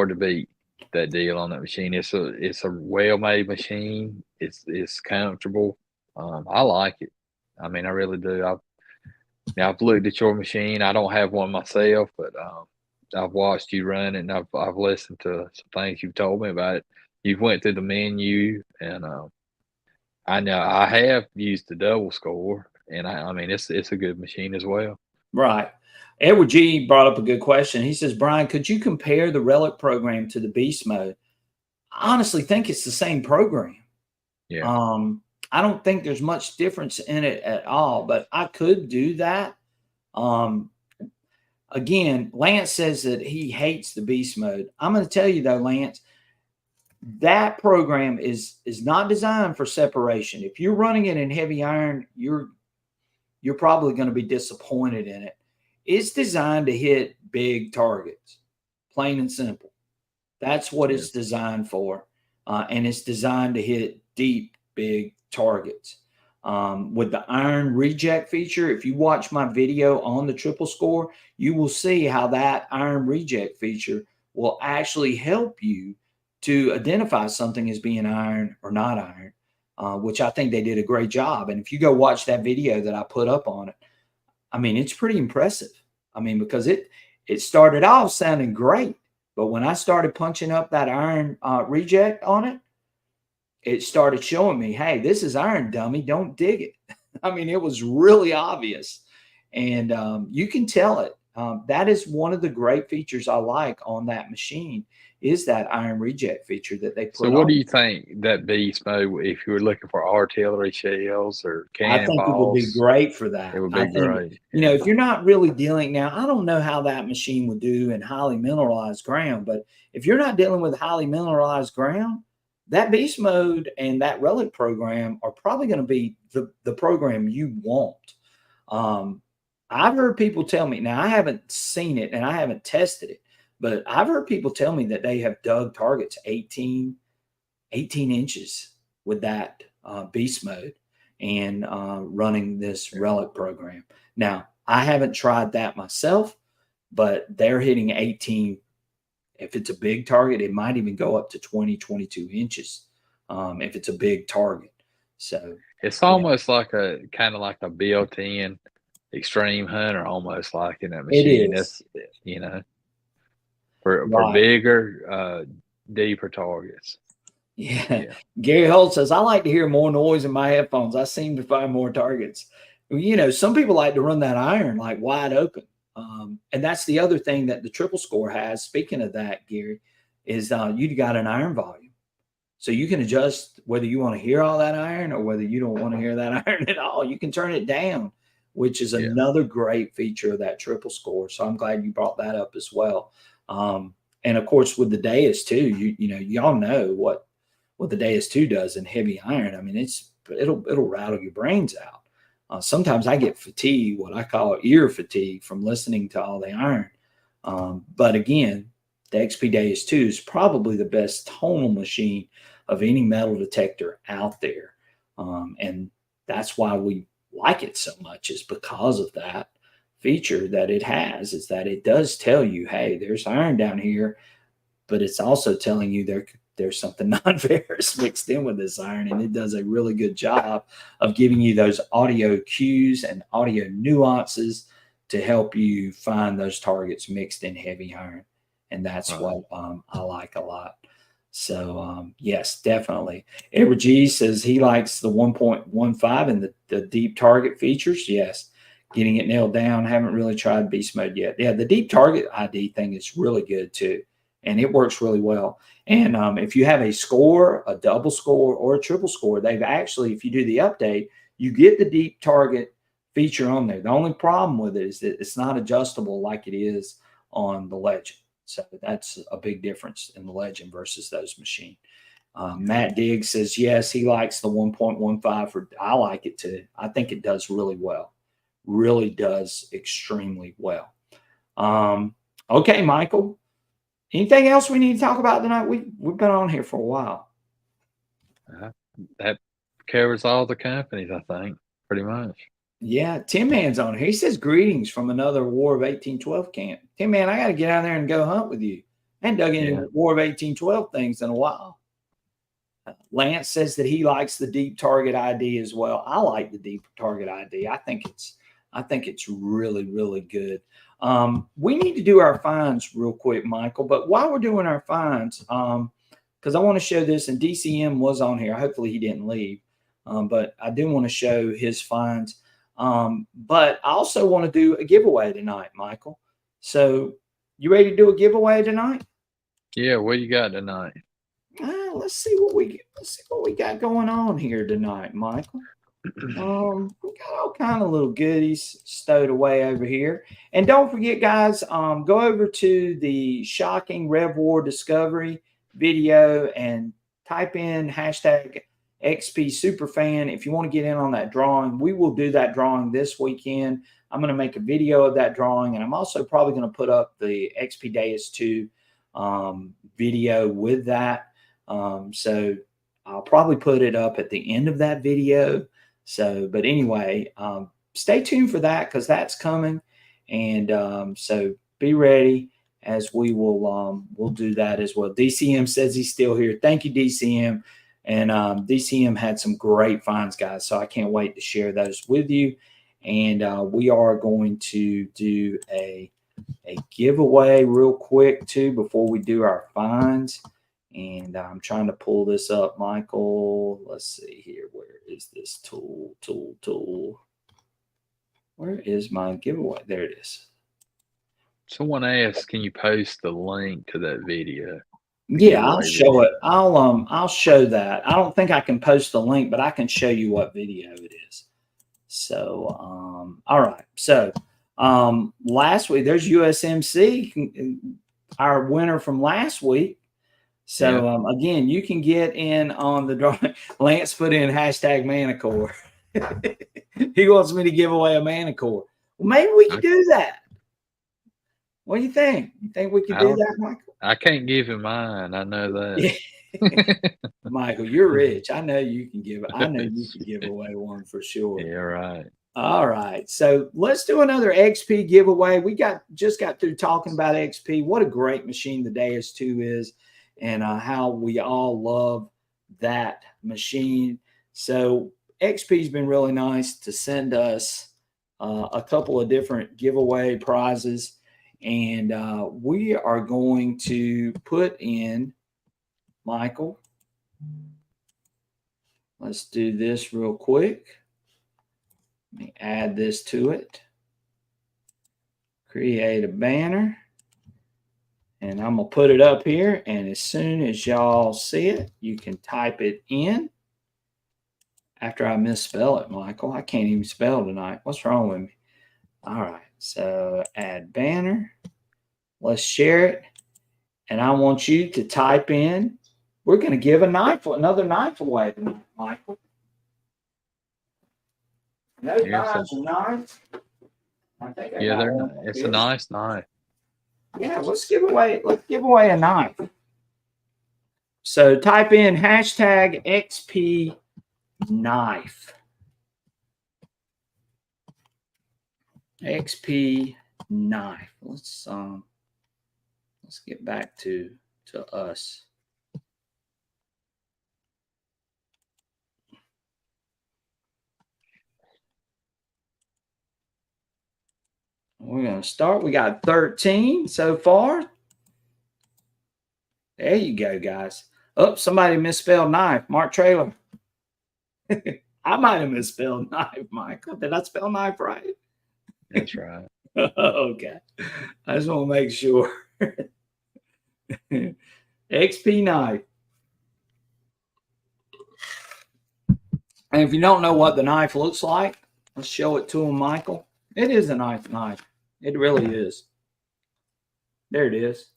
[SPEAKER 2] to beat that deal on that machine. It's a well-made machine. It's comfortable. I like it. I mean, I really do. I've looked at your machine. I don't have one myself, but I've watched you run it, and I've listened to some things you've told me about it. You've went through the menu, and I know I have used the double score, and I mean it's a good machine as well.
[SPEAKER 1] Right. Edward G brought up a good question. He says, Brian, could you compare the relic program to the beast mode? I honestly think it's the same program.
[SPEAKER 2] Yeah.
[SPEAKER 1] I don't think there's much difference in it at all, but I could do that. Again, Lance says that he hates the beast mode. I'm going to tell you though, Lance, that program is not designed for separation. If you're running it in heavy iron, you're probably going to be disappointed in it. It's designed to hit big targets, plain and simple. That's what it's designed for. And it's designed to hit deep, big targets. With the iron reject feature, if you watch my video on the triple score, you will see how that iron reject feature will actually help you to identify something as being iron or not iron, which I think they did a great job. And if you go watch that video that I put up on it, I mean, it's pretty impressive. I mean, because it started off sounding great, but when I started punching up that iron reject on it, it started showing me, hey, this is iron, dummy. Don't dig it. I mean, it was really obvious. And you can tell it. That is one of the great features I like on that machine, is that iron reject feature that they put on.
[SPEAKER 2] So what do you think that beast mode, if you were looking for artillery shells or cannonballs?
[SPEAKER 1] I think it would be great for that.
[SPEAKER 2] It would be great.
[SPEAKER 1] If you're not really dealing now, I don't know how that machine would do in highly mineralized ground, but if you're not dealing with highly mineralized ground, that beast mode and that relic program are probably going to be the program you want. I've heard people tell me, now I haven't seen it and I haven't tested it, but I've heard people tell me that they have dug targets 18 inches with that beast mode and running this relic program. Now, I haven't tried that myself, but they're hitting 18. If it's a big target, it might even go up to 20, 22 inches if it's a big target. So
[SPEAKER 2] it's almost like a kind of like a built-in. extreme hunter almost like in that
[SPEAKER 1] It
[SPEAKER 2] machine.
[SPEAKER 1] is.
[SPEAKER 2] That's, you know, for
[SPEAKER 1] Right.
[SPEAKER 2] bigger, deeper targets.
[SPEAKER 1] Yeah.
[SPEAKER 2] Yeah.
[SPEAKER 1] Gary Holt says, I like to hear more noise in my headphones. I seem to find more targets. You know, some people like to run that iron like wide open. And that's the other thing that the triple score has. Speaking of that, Gary, is you got an iron volume. So you can adjust whether you want to hear all that iron or whether you don't want to hear that iron at all. You can turn it down, which is
[SPEAKER 2] Yeah.
[SPEAKER 1] another great feature of that triple score. So I'm glad you brought that up as well. And of course, with the Deus too, you know, y'all know what the Deus 2 does in heavy iron. I mean, it'll rattle your brains out. Sometimes I get fatigue, what I call ear fatigue, from listening to all the iron. But again, the XP Deus 2 is probably the best tonal machine of any metal detector out there. And that's why we like it so much, is because of that feature that it has, is that it does tell you, hey, there's iron down here, but it's also telling you there's something non-ferrous mixed in with this iron, and it does a really good job of giving you those audio cues and audio nuances to help you find those targets mixed in heavy iron. And that's what I like a lot. So yes, definitely. Edward G says he likes the 1.15 and the deep target features. Yes, getting it nailed down. Haven't really tried beast mode yet. Yeah, the deep target ID thing is really good too, and it works really well. And if you have a score, a double score, or a triple score, they've actually, if you do the update, you get the deep target feature on there. The only problem with it is that it's not adjustable like it is on the Legend. So that's a big difference in the Legend versus those machines. Matt Diggs says, yes, he likes the 1.15. I like it too. I think it does really well. Really does extremely well. Okay, Michael. Anything else we need to talk about tonight? We've been on here for a while.
[SPEAKER 2] That covers all the companies, I think, pretty much.
[SPEAKER 1] Yeah, Tim Man's on here. He says, greetings from another War of 1812 camp. Tim Man, I got to get out there and go hunt with you. I hadn't dug any War of 1812 things in a while. Lance says that he likes the deep target ID as well. I like the deep target ID. I think it's really, really good. We need to do our finds real quick, Michael. But while we're doing our finds, because I want to show this, and DCM was on here. Hopefully he didn't leave. But I do want to show his finds. But I also want to do a giveaway tonight, Michael. So you ready to do a giveaway tonight?
[SPEAKER 2] Yeah, what you got tonight?
[SPEAKER 1] Let's see what we got going on here tonight, Michael. We got all kind of little goodies stowed away over here. And don't forget, guys, go over to the Shocking Rev War Discovery video and type in hashtag XP Superfan if you want to get in on that drawing. We will do that drawing this weekend. I'm going to make a video of that drawing, and I'm also probably going to put up the XP Deus 2 video with that. So I'll probably put it up at the end of that video. So, but anyway, stay tuned for that, because that's coming. And so be ready, as we will we'll do that as well. DCM says he's still here. Thank you, DCM. And DCM had some great finds, guys. So I can't wait to share those with you. And we are going to do a giveaway real quick too before we do our finds. And I'm trying to pull this up, Michael. Let's see here. Where is this tool? Where is my giveaway? There it is.
[SPEAKER 2] Someone asked, can you post the link to that video?
[SPEAKER 1] Yeah, I'll show it. I'll show that. I don't think I can post the link, but I can show you what video it is. So, all right. So, last week, there's USMC, our winner from last week. So again, you can get in on the drawing. Lance put in hashtag Manicore. He wants me to give away a Manicore. Well, maybe we could do that. What do you think? You think we could do that, Michael?
[SPEAKER 2] I can't give him mine. I know that.
[SPEAKER 1] Michael, you're rich. I know you can give it. I know you can give away one for sure.
[SPEAKER 2] Yeah, right.
[SPEAKER 1] All right. So let's do another XP giveaway. We just got through talking about XP. What a great machine the Deus 2 is, and how we all love that machine. So XP's been really nice to send us a couple of different giveaway prizes. And we are going to put in, Michael, let's do this real quick. Let me add this to it. Create a banner. And I'm going to put it up here. And as soon as y'all see it, you can type it in. After I misspell it, Michael. I can't even spell tonight. What's wrong with me? All right. So add banner. Let's share it. And I want you to type in. We're going to give another knife away tonight, Michael. No knives are nice. I think
[SPEAKER 2] it's a nice knife.
[SPEAKER 1] Yeah, let's give away a knife. So type in hashtag XP knife. XP knife. Let's get back to us. We're going to start. We got 13 so far. There you go, guys. Oh, somebody misspelled knife. Mark Trailer. I might have misspelled knife, Michael. Did I spell knife right?
[SPEAKER 2] That's right.
[SPEAKER 1] Okay. I just want to make sure. XP knife. And if you don't know what the knife looks like, let's show it to him, Michael. It is a nice knife. It really is. There it is.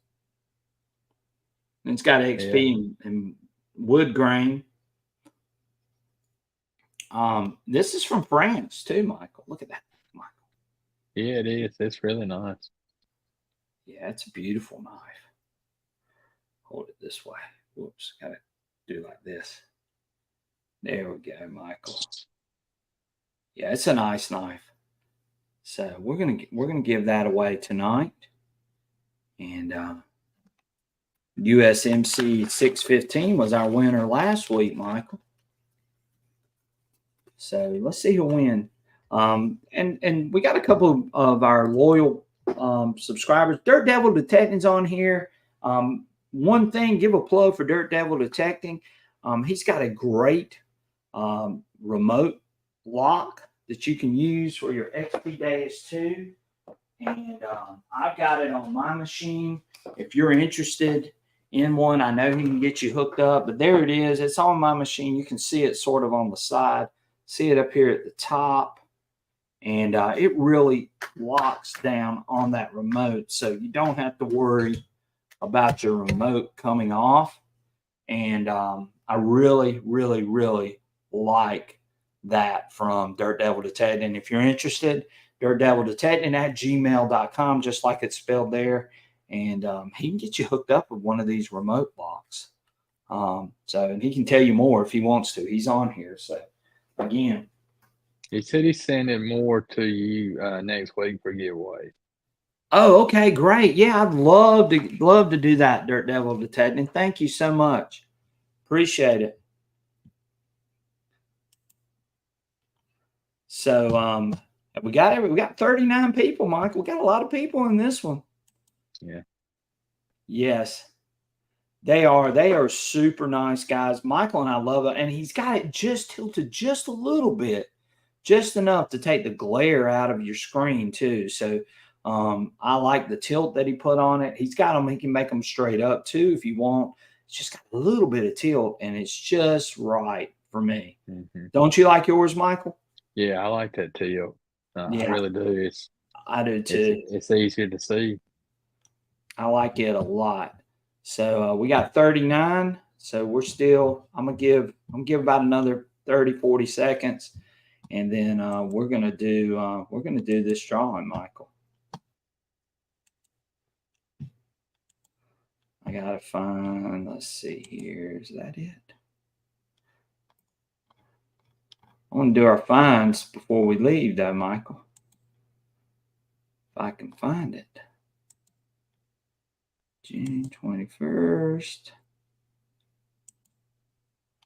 [SPEAKER 1] And it's got XP and wood grain. This is from France too, Michael. Look at that, Michael.
[SPEAKER 2] Yeah, it is. It's really nice.
[SPEAKER 1] Yeah, it's a beautiful knife. Hold it this way. Whoops, gotta do like this. There we go, Michael. Yeah, it's a nice knife. So we're gonna give that away tonight. And USMC 615 was our winner last week, Michael. So let's see who win. And we got a couple of our loyal subscribers. Dirt Devil Detecting's on here. One thing, give a plug for Dirt Devil Detecting. He's got a great remote lock that you can use for your XP Days 2. And I've got it on my machine. If you're interested in one, I know he can get you hooked up. But there it is. It's on my machine. You can see it sort of on the side. See it up here at the top. And it really locks down on that remote. So you don't have to worry about your remote coming off. And I really, really, really like that from Dirt Devil Detecting. If you're interested, Dirt Devil Detecting at gmail.com, just like it's spelled there. And he can get you hooked up with one of these remote locks. And he can tell you more if he wants to. He's on here. So again,
[SPEAKER 2] he said he's sending more to you next week for giveaway.
[SPEAKER 1] Oh, okay, great. Yeah, I'd love to do that, Dirt Devil Detecting. Thank you so much. Appreciate it. So we got 39 people, Michael. We got a lot of people in this one.
[SPEAKER 2] Yeah.
[SPEAKER 1] Yes. They are super nice guys. Michael and I love it. And he's got it just tilted just a little bit, just enough to take the glare out of your screen too. So I like the tilt that he put on it. He's got them. He can make them straight up too if you want. It's just got a little bit of tilt, and it's just right for me. Mm-hmm. Don't you like yours, Michael?
[SPEAKER 2] Yeah, I like that tilt. Yeah. I really do.
[SPEAKER 1] I do too.
[SPEAKER 2] It's easier to see.
[SPEAKER 1] I like it a lot. So we got 39. So we're still. I'm gonna give about another 30, 40 seconds, and then we're gonna do this drawing, Michael. I gotta find. Let's see here. Is that it? I want to do our finds before we leave, though, Michael. If I can find it. June 21st.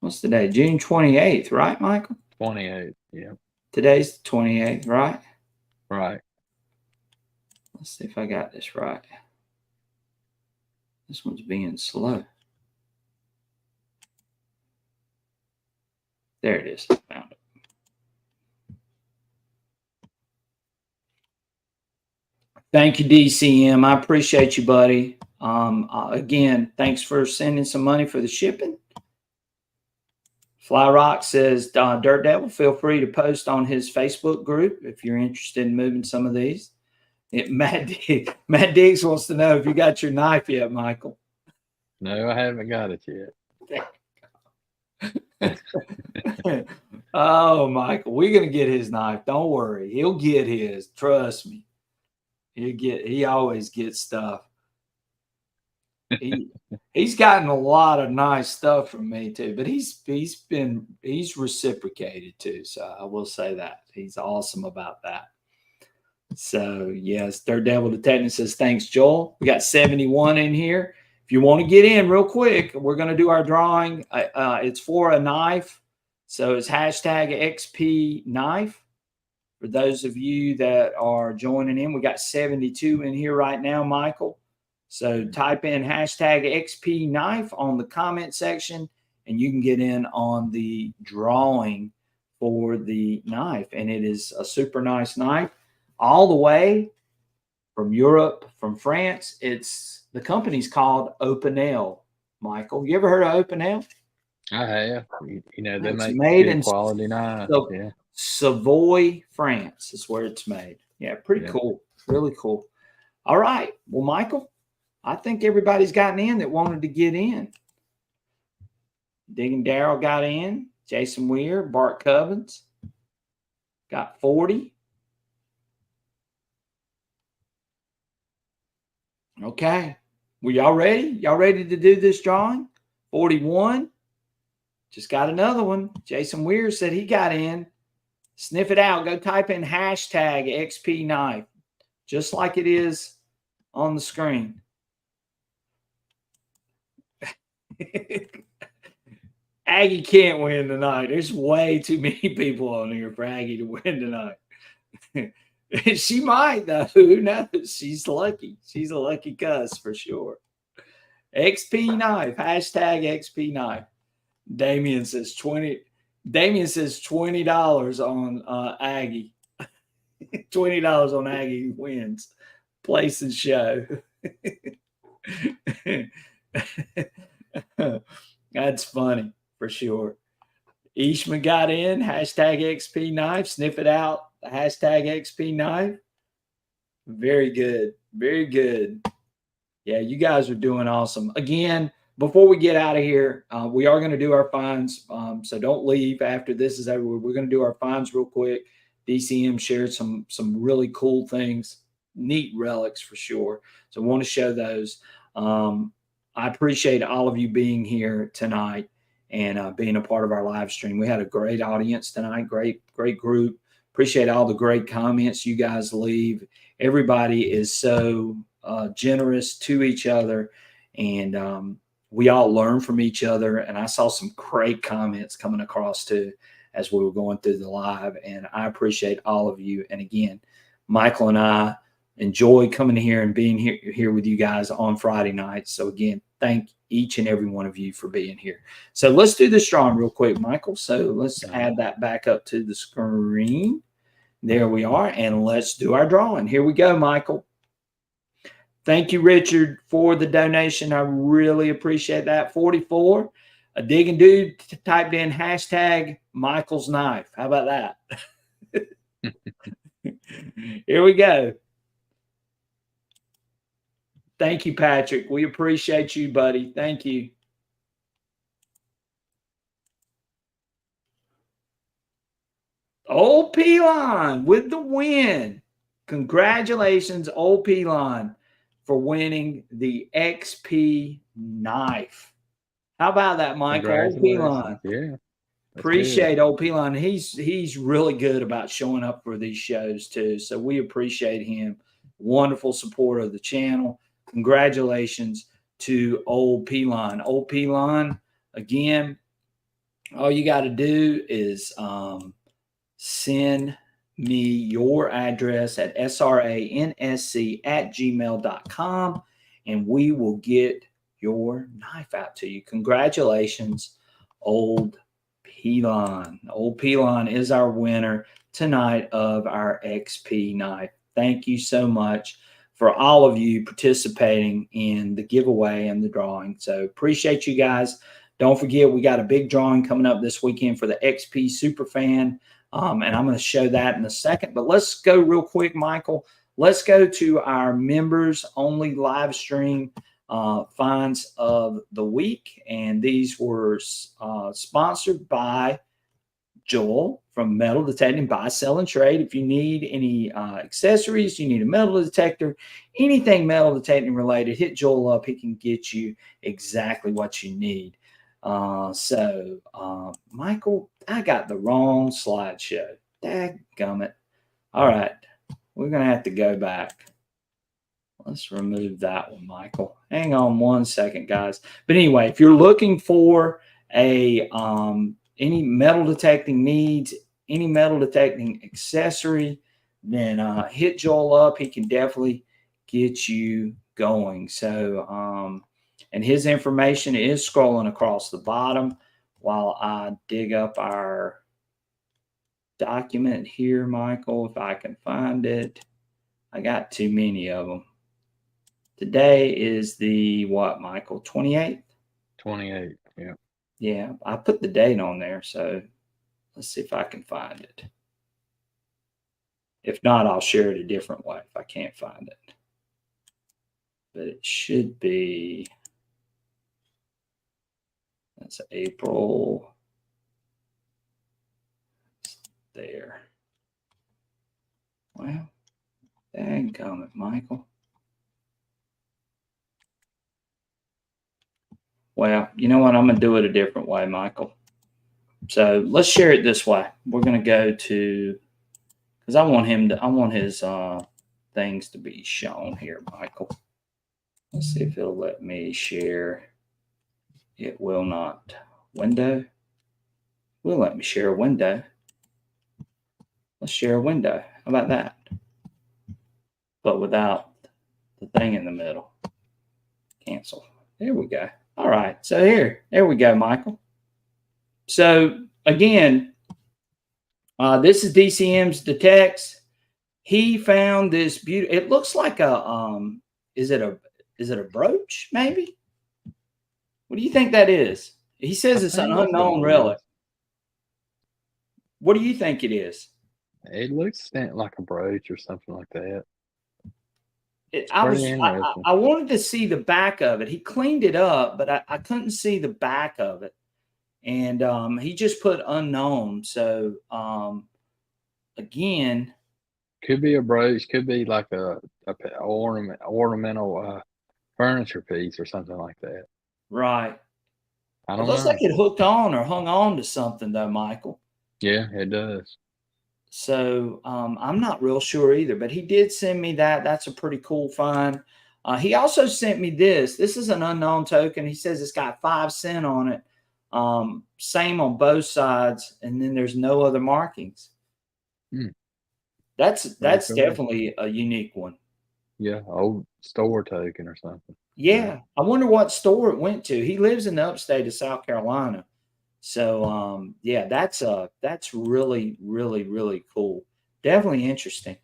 [SPEAKER 1] What's today? June 28th, right, Michael?
[SPEAKER 2] 28th, yeah.
[SPEAKER 1] Today's the 28th, right?
[SPEAKER 2] Right.
[SPEAKER 1] Let's see if I got this right. This one's being slow. There it is. Found it. Thank you, DCM. I appreciate you, buddy. Again, thanks for sending some money for the shipping. Fly Rock says, Dirt Devil, feel free to post on his Facebook group if you're interested in moving some of these. Matt Diggs wants to know if you got your knife yet, Michael.
[SPEAKER 2] No, I haven't got it yet.
[SPEAKER 1] Oh, Michael, we're going to get his knife. Don't worry. He'll get his. Trust me. He always gets stuff. He's gotten a lot of nice stuff from me too, but he's reciprocated too. So I will say that he's awesome about that. So yes, Third Devil Detective says, thanks, Joel. We got 71 in here. If you want to get in real quick, we're going to do our drawing. It's for a knife. So it's hashtag XP knife. For those of you that are joining in, we got 72 in here right now, Michael. So type in hashtag XP knife on the comment section and you can get in on the drawing for the knife. And it is a super nice knife all the way from Europe, from France. The company's called Opinel, Michael. You ever heard of Opinel?
[SPEAKER 2] I have. You know, they
[SPEAKER 1] It's
[SPEAKER 2] make
[SPEAKER 1] made
[SPEAKER 2] good
[SPEAKER 1] in
[SPEAKER 2] quality knives. Yeah.
[SPEAKER 1] Savoy, France is where it's made. Yeah, pretty cool. Really cool. All right. Well, Michael, I think everybody's gotten in that wanted to get in. Digging Daryl got in. Jason Weir, Bart Cubbins got 40. Okay. Well, y'all ready? Y'all ready to do this drawing? 41. Just got another one. Jason Weir said he got in. Sniff it out. Go type in hashtag XP knife, just like it is on the screen. Aggie can't win tonight. There's way too many people on here for Aggie to win tonight. She might, though. Who knows? She's lucky. She's a lucky cuss for sure. XP knife. Hashtag XP knife. Damien says 20. Damien says $20 on Aggie. $20 on Aggie wins. Place and show. That's funny for sure. Ishma got in. Hashtag XP knife. Sniff it out. Hashtag XP knife. Very good. Very good. Yeah, you guys are doing awesome. Again, before we get out of here, we are going to do our finds. So don't leave after this is over. We're going to do our finds real quick. DCM shared some really cool things, neat relics for sure. So I want to show those. I appreciate all of you being here tonight and being a part of our live stream. We had a great audience tonight, great group. Appreciate all the great comments you guys leave. Everybody is so generous to each other, and we all learn from each other. And I saw some great comments coming across too as we were going through the live, and I appreciate all of you. And again, Michael and I enjoy coming here and being here with you guys on Friday nights. So again, thank each and every one of you for being here. So let's do this drawing real quick, Michael. So let's add that back up to the screen. There we are. And let's do our drawing. Here we go, Michael. Thank you, Richard, for the donation. I really appreciate that. 44. A digging dude typed in hashtag Michael's knife. How about that? Here we go. Thank you, Patrick. We appreciate you, buddy. Thank you. Old Pelon with the win. Congratulations, Old Pelon, for winning the XP knife. How about that, Michael? Old Pelon.
[SPEAKER 2] Yeah.
[SPEAKER 1] Appreciate Old Pelon. He's really good about showing up for these shows too. So we appreciate him. Wonderful support of the channel. Congratulations to Old Pelon. Old Pelon, again, all you got to do is send me your address at sransc@gmail.com, and we will get your knife out to you. Congratulations, Old Pelon. Old Pelon is our winner tonight of our XP knife. Thank you so much for all of you participating in the giveaway and the drawing. So appreciate you guys. Don't forget, we got a big drawing coming up this weekend for the XP Superfan. And I'm going to show that in a second. But let's go real quick, Michael. Let's go to our members only live stream finds of the week. And these were sponsored by Joel from Metal Detecting, Buy, Sell, and Trade. If you need any accessories, you need a metal detector, anything metal detecting related, hit Joel up. He can get you exactly what you need. Michael, I got the wrong slideshow. Dadgummit. All right. We're going to have to go back. Let's remove that one, Michael. Hang on one second, guys. But anyway, if you're looking for a any metal detecting needs, any metal detecting accessory, then hit Joel up. He can definitely get you going. So, and his information is scrolling across the bottom while I dig up our document here, Michael, if I can find it. I got too many of them. Today is the what, Michael? 28th?
[SPEAKER 2] 28, yeah.
[SPEAKER 1] Yeah, I put the date on there, so let's see if I can find it. If not, I'll share it a different way if I can't find it. But it should be, that's April. There. Well, dadgummit, Michael. Well, you know what? I'm going to do it a different way, Michael. So let's share it this way. We're going to go to, because I want his things to be shown here, Michael. Let's see if it'll let me share. It will not. Window. Will let me share a window. Let's share a window. How about that? But without the thing in the middle. Cancel. There we go. All right. So there we go, Michael. So again, this is DCM's Detects. He found this beautiful. It looks like a is it a brooch? Maybe. What do you think that is? He says it's an unknown relic. What do you think it is?
[SPEAKER 2] It looks like a brooch or something like that.
[SPEAKER 1] I wanted to see the back of it. He cleaned it up, but I couldn't see the back of it. And he just put unknown. So again,
[SPEAKER 2] could be a brooch, could be like a ornamental furniture piece or something like that.
[SPEAKER 1] Right.
[SPEAKER 2] I don't
[SPEAKER 1] It
[SPEAKER 2] know.
[SPEAKER 1] looks like it hooked on or hung on to something though, Michael.
[SPEAKER 2] Yeah, it does.
[SPEAKER 1] So I'm not real sure either, but he did send me that. That's a pretty cool find. He also sent me this. This is an unknown token. He says it's got 5 cents on it. Same on both sides, and then there's no other markings. That's cool. Definitely a unique one.
[SPEAKER 2] Yeah, old store token or something.
[SPEAKER 1] Yeah, I wonder what store it went to. He lives in the upstate of South Carolina. So yeah, that's really, really, really cool. Definitely interesting.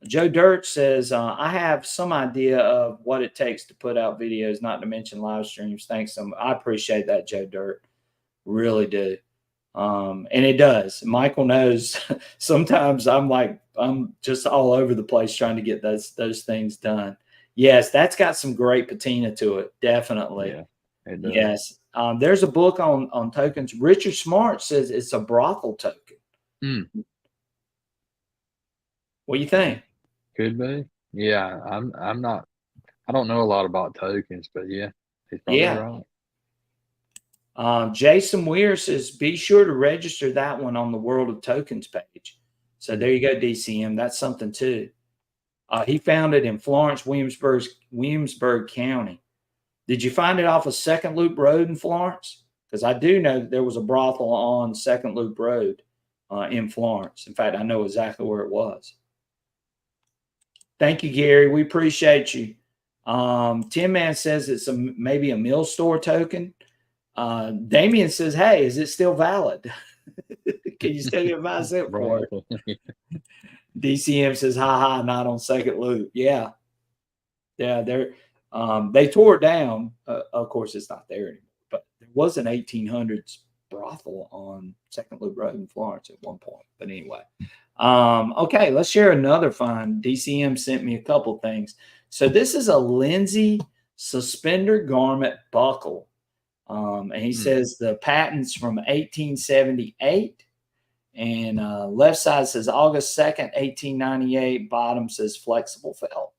[SPEAKER 1] Joe Dirt says, I have some idea of what it takes to put out videos, not to mention live streams. Thanks. I appreciate that, Joe Dirt. Really do. And it does. Michael knows sometimes I'm just all over the place trying to get those things done. Yes, that's got some great patina to it. Definitely.
[SPEAKER 2] Yeah, it does.
[SPEAKER 1] Yes. There's a book on tokens. Richard Smart says it's a brothel token. What do you think?
[SPEAKER 2] Could be. Yeah, I'm not. I don't know a lot about tokens, but yeah, he's probably right.
[SPEAKER 1] Jason Weir says, be sure to register that one on the World of Tokens page. So there you go, DCM. That's something too. He found it in Florence, Williamsburg County. Did you find it off of Second Loop Road in Florence? Because I do know that there was a brothel on Second Loop Road. in Florence. In fact, I know exactly where it was. Thank you, Gary. We appreciate you. Tin Man says it's maybe a mill store token. Damien says, hey, is it still valid? Can you still get 5 cents for it? DCM says, ha, not on second loop. Yeah. Yeah, they tore it down. Of course, it's not there anymore, but there was an 1800s brothel on Second Loop Road in Florence at one point. But anyway, okay, let's share another find. DCM sent me a couple things. So this is a Lindsay suspender garment buckle. And he says the patent's from 1878. And left side says August 2nd, 1898. Bottom says flexible felt.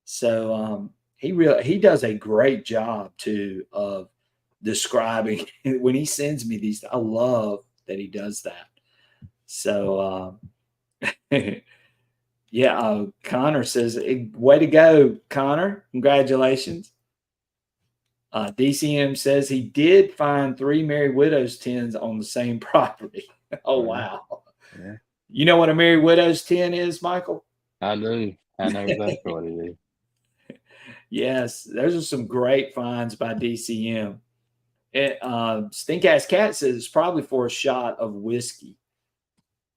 [SPEAKER 1] So he does a great job too of describing when he sends me these. I love that he does that. So yeah, Connor says, way to go, Connor. Congratulations. DCM says he did find 3 Merry Widows tins on the same property. Oh, wow.
[SPEAKER 2] Yeah.
[SPEAKER 1] You know what a Merry Widows tin is, Michael?
[SPEAKER 2] I do. I know exactly what it is.
[SPEAKER 1] Yes, those are some great finds by DCM. Stink Ass Cat says it's probably for a shot of whiskey.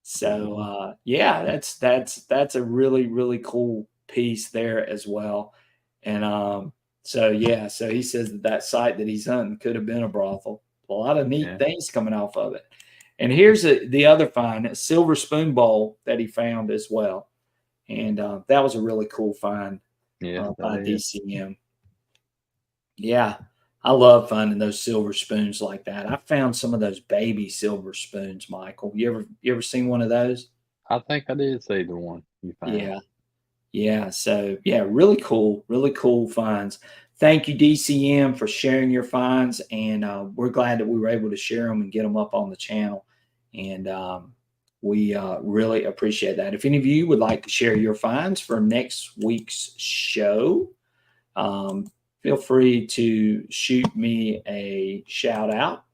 [SPEAKER 1] So yeah, that's a really, really cool piece there as well. And so yeah, so he says that site that he's hunting could have been a brothel. A lot of neat things coming off of it. And here's the other find, a silver spoon bowl that he found as well. And that was a really cool find by DCM. Yeah, I love finding those silver spoons like that. I found some of those baby silver spoons, Michael. You ever seen one of those?
[SPEAKER 2] I think I did see the one you found.
[SPEAKER 1] Yeah. So yeah, really cool finds. Thank you, DCM, for sharing your finds, and we're glad that we were able to share them and get them up on the channel. And we really appreciate that. If any of you would like to share your finds for next week's show, feel free to shoot me a shout out,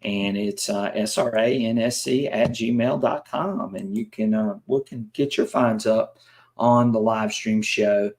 [SPEAKER 1] and it's sransc@gmail.com, and you can we can get your finds up on the live stream show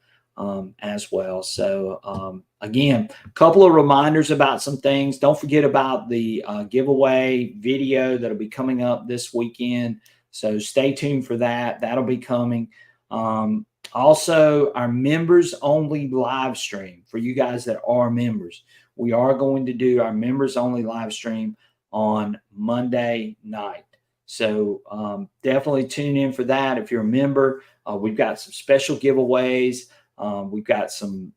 [SPEAKER 1] as well. So again, a couple of reminders about some things. Don't forget about the giveaway video that'll be coming up this weekend. So stay tuned for that. That'll be coming. Also, our members only live stream for you guys that are members. We are going to do our members only live stream on Monday night. So definitely tune in for that. If you're a member, we've got some special giveaways. We've got some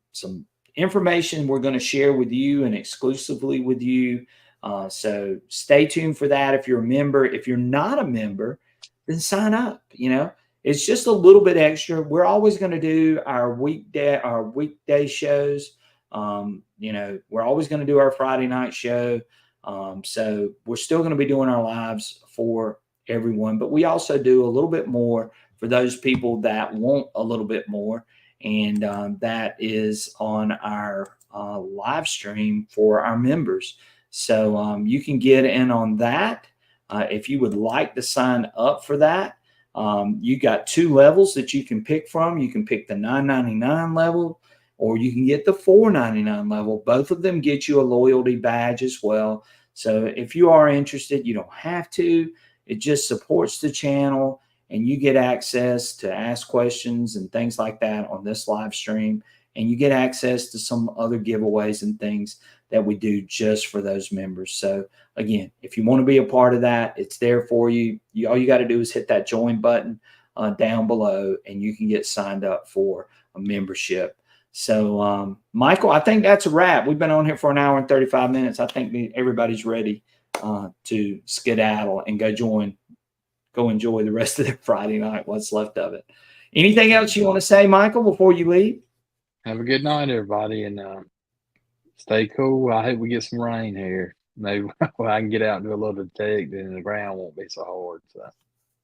[SPEAKER 1] information we're going to share with you and exclusively with you. So stay tuned for that. If you're a member, if you're not a member, then sign up. It's just a little bit extra. We're always going to do our weekday shows. We're always going to do our Friday night show. So we're still going to be doing our lives for everyone, but we also do a little bit more for those people that want a little bit more. And that is on our live stream for our members. So you can get in on that. If you would like to sign up for that, you got 2 levels that you can pick from. You can pick the $9.99 level, or you can get the $4.99 level. Both of them get you a loyalty badge as well. So if you are interested, you don't have to. It just supports the channel, and you get access to ask questions and things like that on this live stream. And you get access to some other giveaways and things that we do just for those members. So again, if you want to be a part of that, it's there for you. All you got to do is hit that join button down below, and you can get signed up for a membership. So Michael, I think that's a wrap. We've been on here for an hour and 35 minutes. I think everybody's ready to skedaddle and go enjoy the rest of the Friday night, what's left of it. Anything else you want to say, Michael, before you leave?
[SPEAKER 2] Have a good night, everybody, and stay cool. I hope we get some rain here. Maybe I can get out and do a little detect, and the ground won't be so hard. So.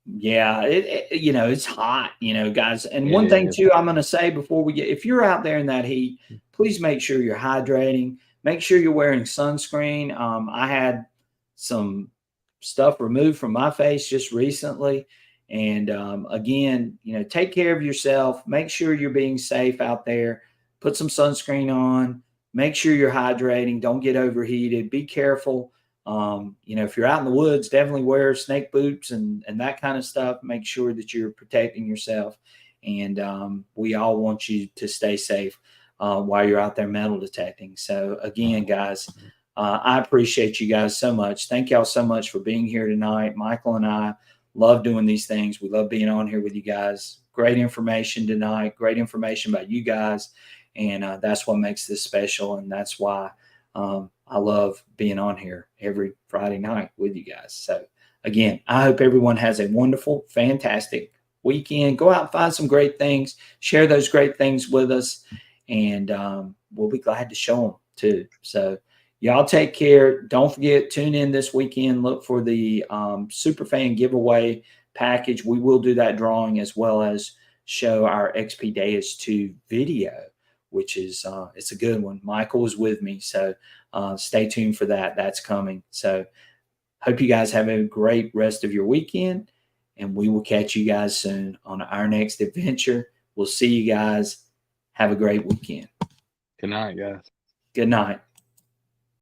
[SPEAKER 1] Yeah, it's hot, guys. And one thing too, I'm going to say before we if you're out there in that heat, please make sure you're hydrating. Make sure you're wearing sunscreen. I had some stuff removed from my face just recently. And again, take care of yourself. Make sure you're being safe out there. Put some sunscreen on. Make sure you're hydrating. Don't get overheated. Be careful. If you're out in the woods, definitely wear snake boots and that kind of stuff. Make sure that you're protecting yourself. And we all want you to stay safe while you're out there metal detecting. So again, guys, I appreciate you guys so much. Thank y'all so much for being here tonight. Michael and I love doing these things. We love being on here with you guys. Great information tonight. Great information about you guys. And that's what makes this special. And that's why I love being on here every Friday night with you guys. So again, I hope everyone has a wonderful, fantastic weekend. Go out and find some great things. Share those great things with us. And we'll be glad to show them too. So y'all take care. Don't forget, tune in this weekend. Look for the Superfan giveaway package. We will do that drawing as well as show our XP Deus 2 video, which is it's a good one. Michael was with me, so stay tuned for that. That's coming. So hope you guys have a great rest of your weekend, and we will catch you guys soon on our next adventure. We'll see you guys. Have a great weekend.
[SPEAKER 2] Good night, guys.
[SPEAKER 1] Good night.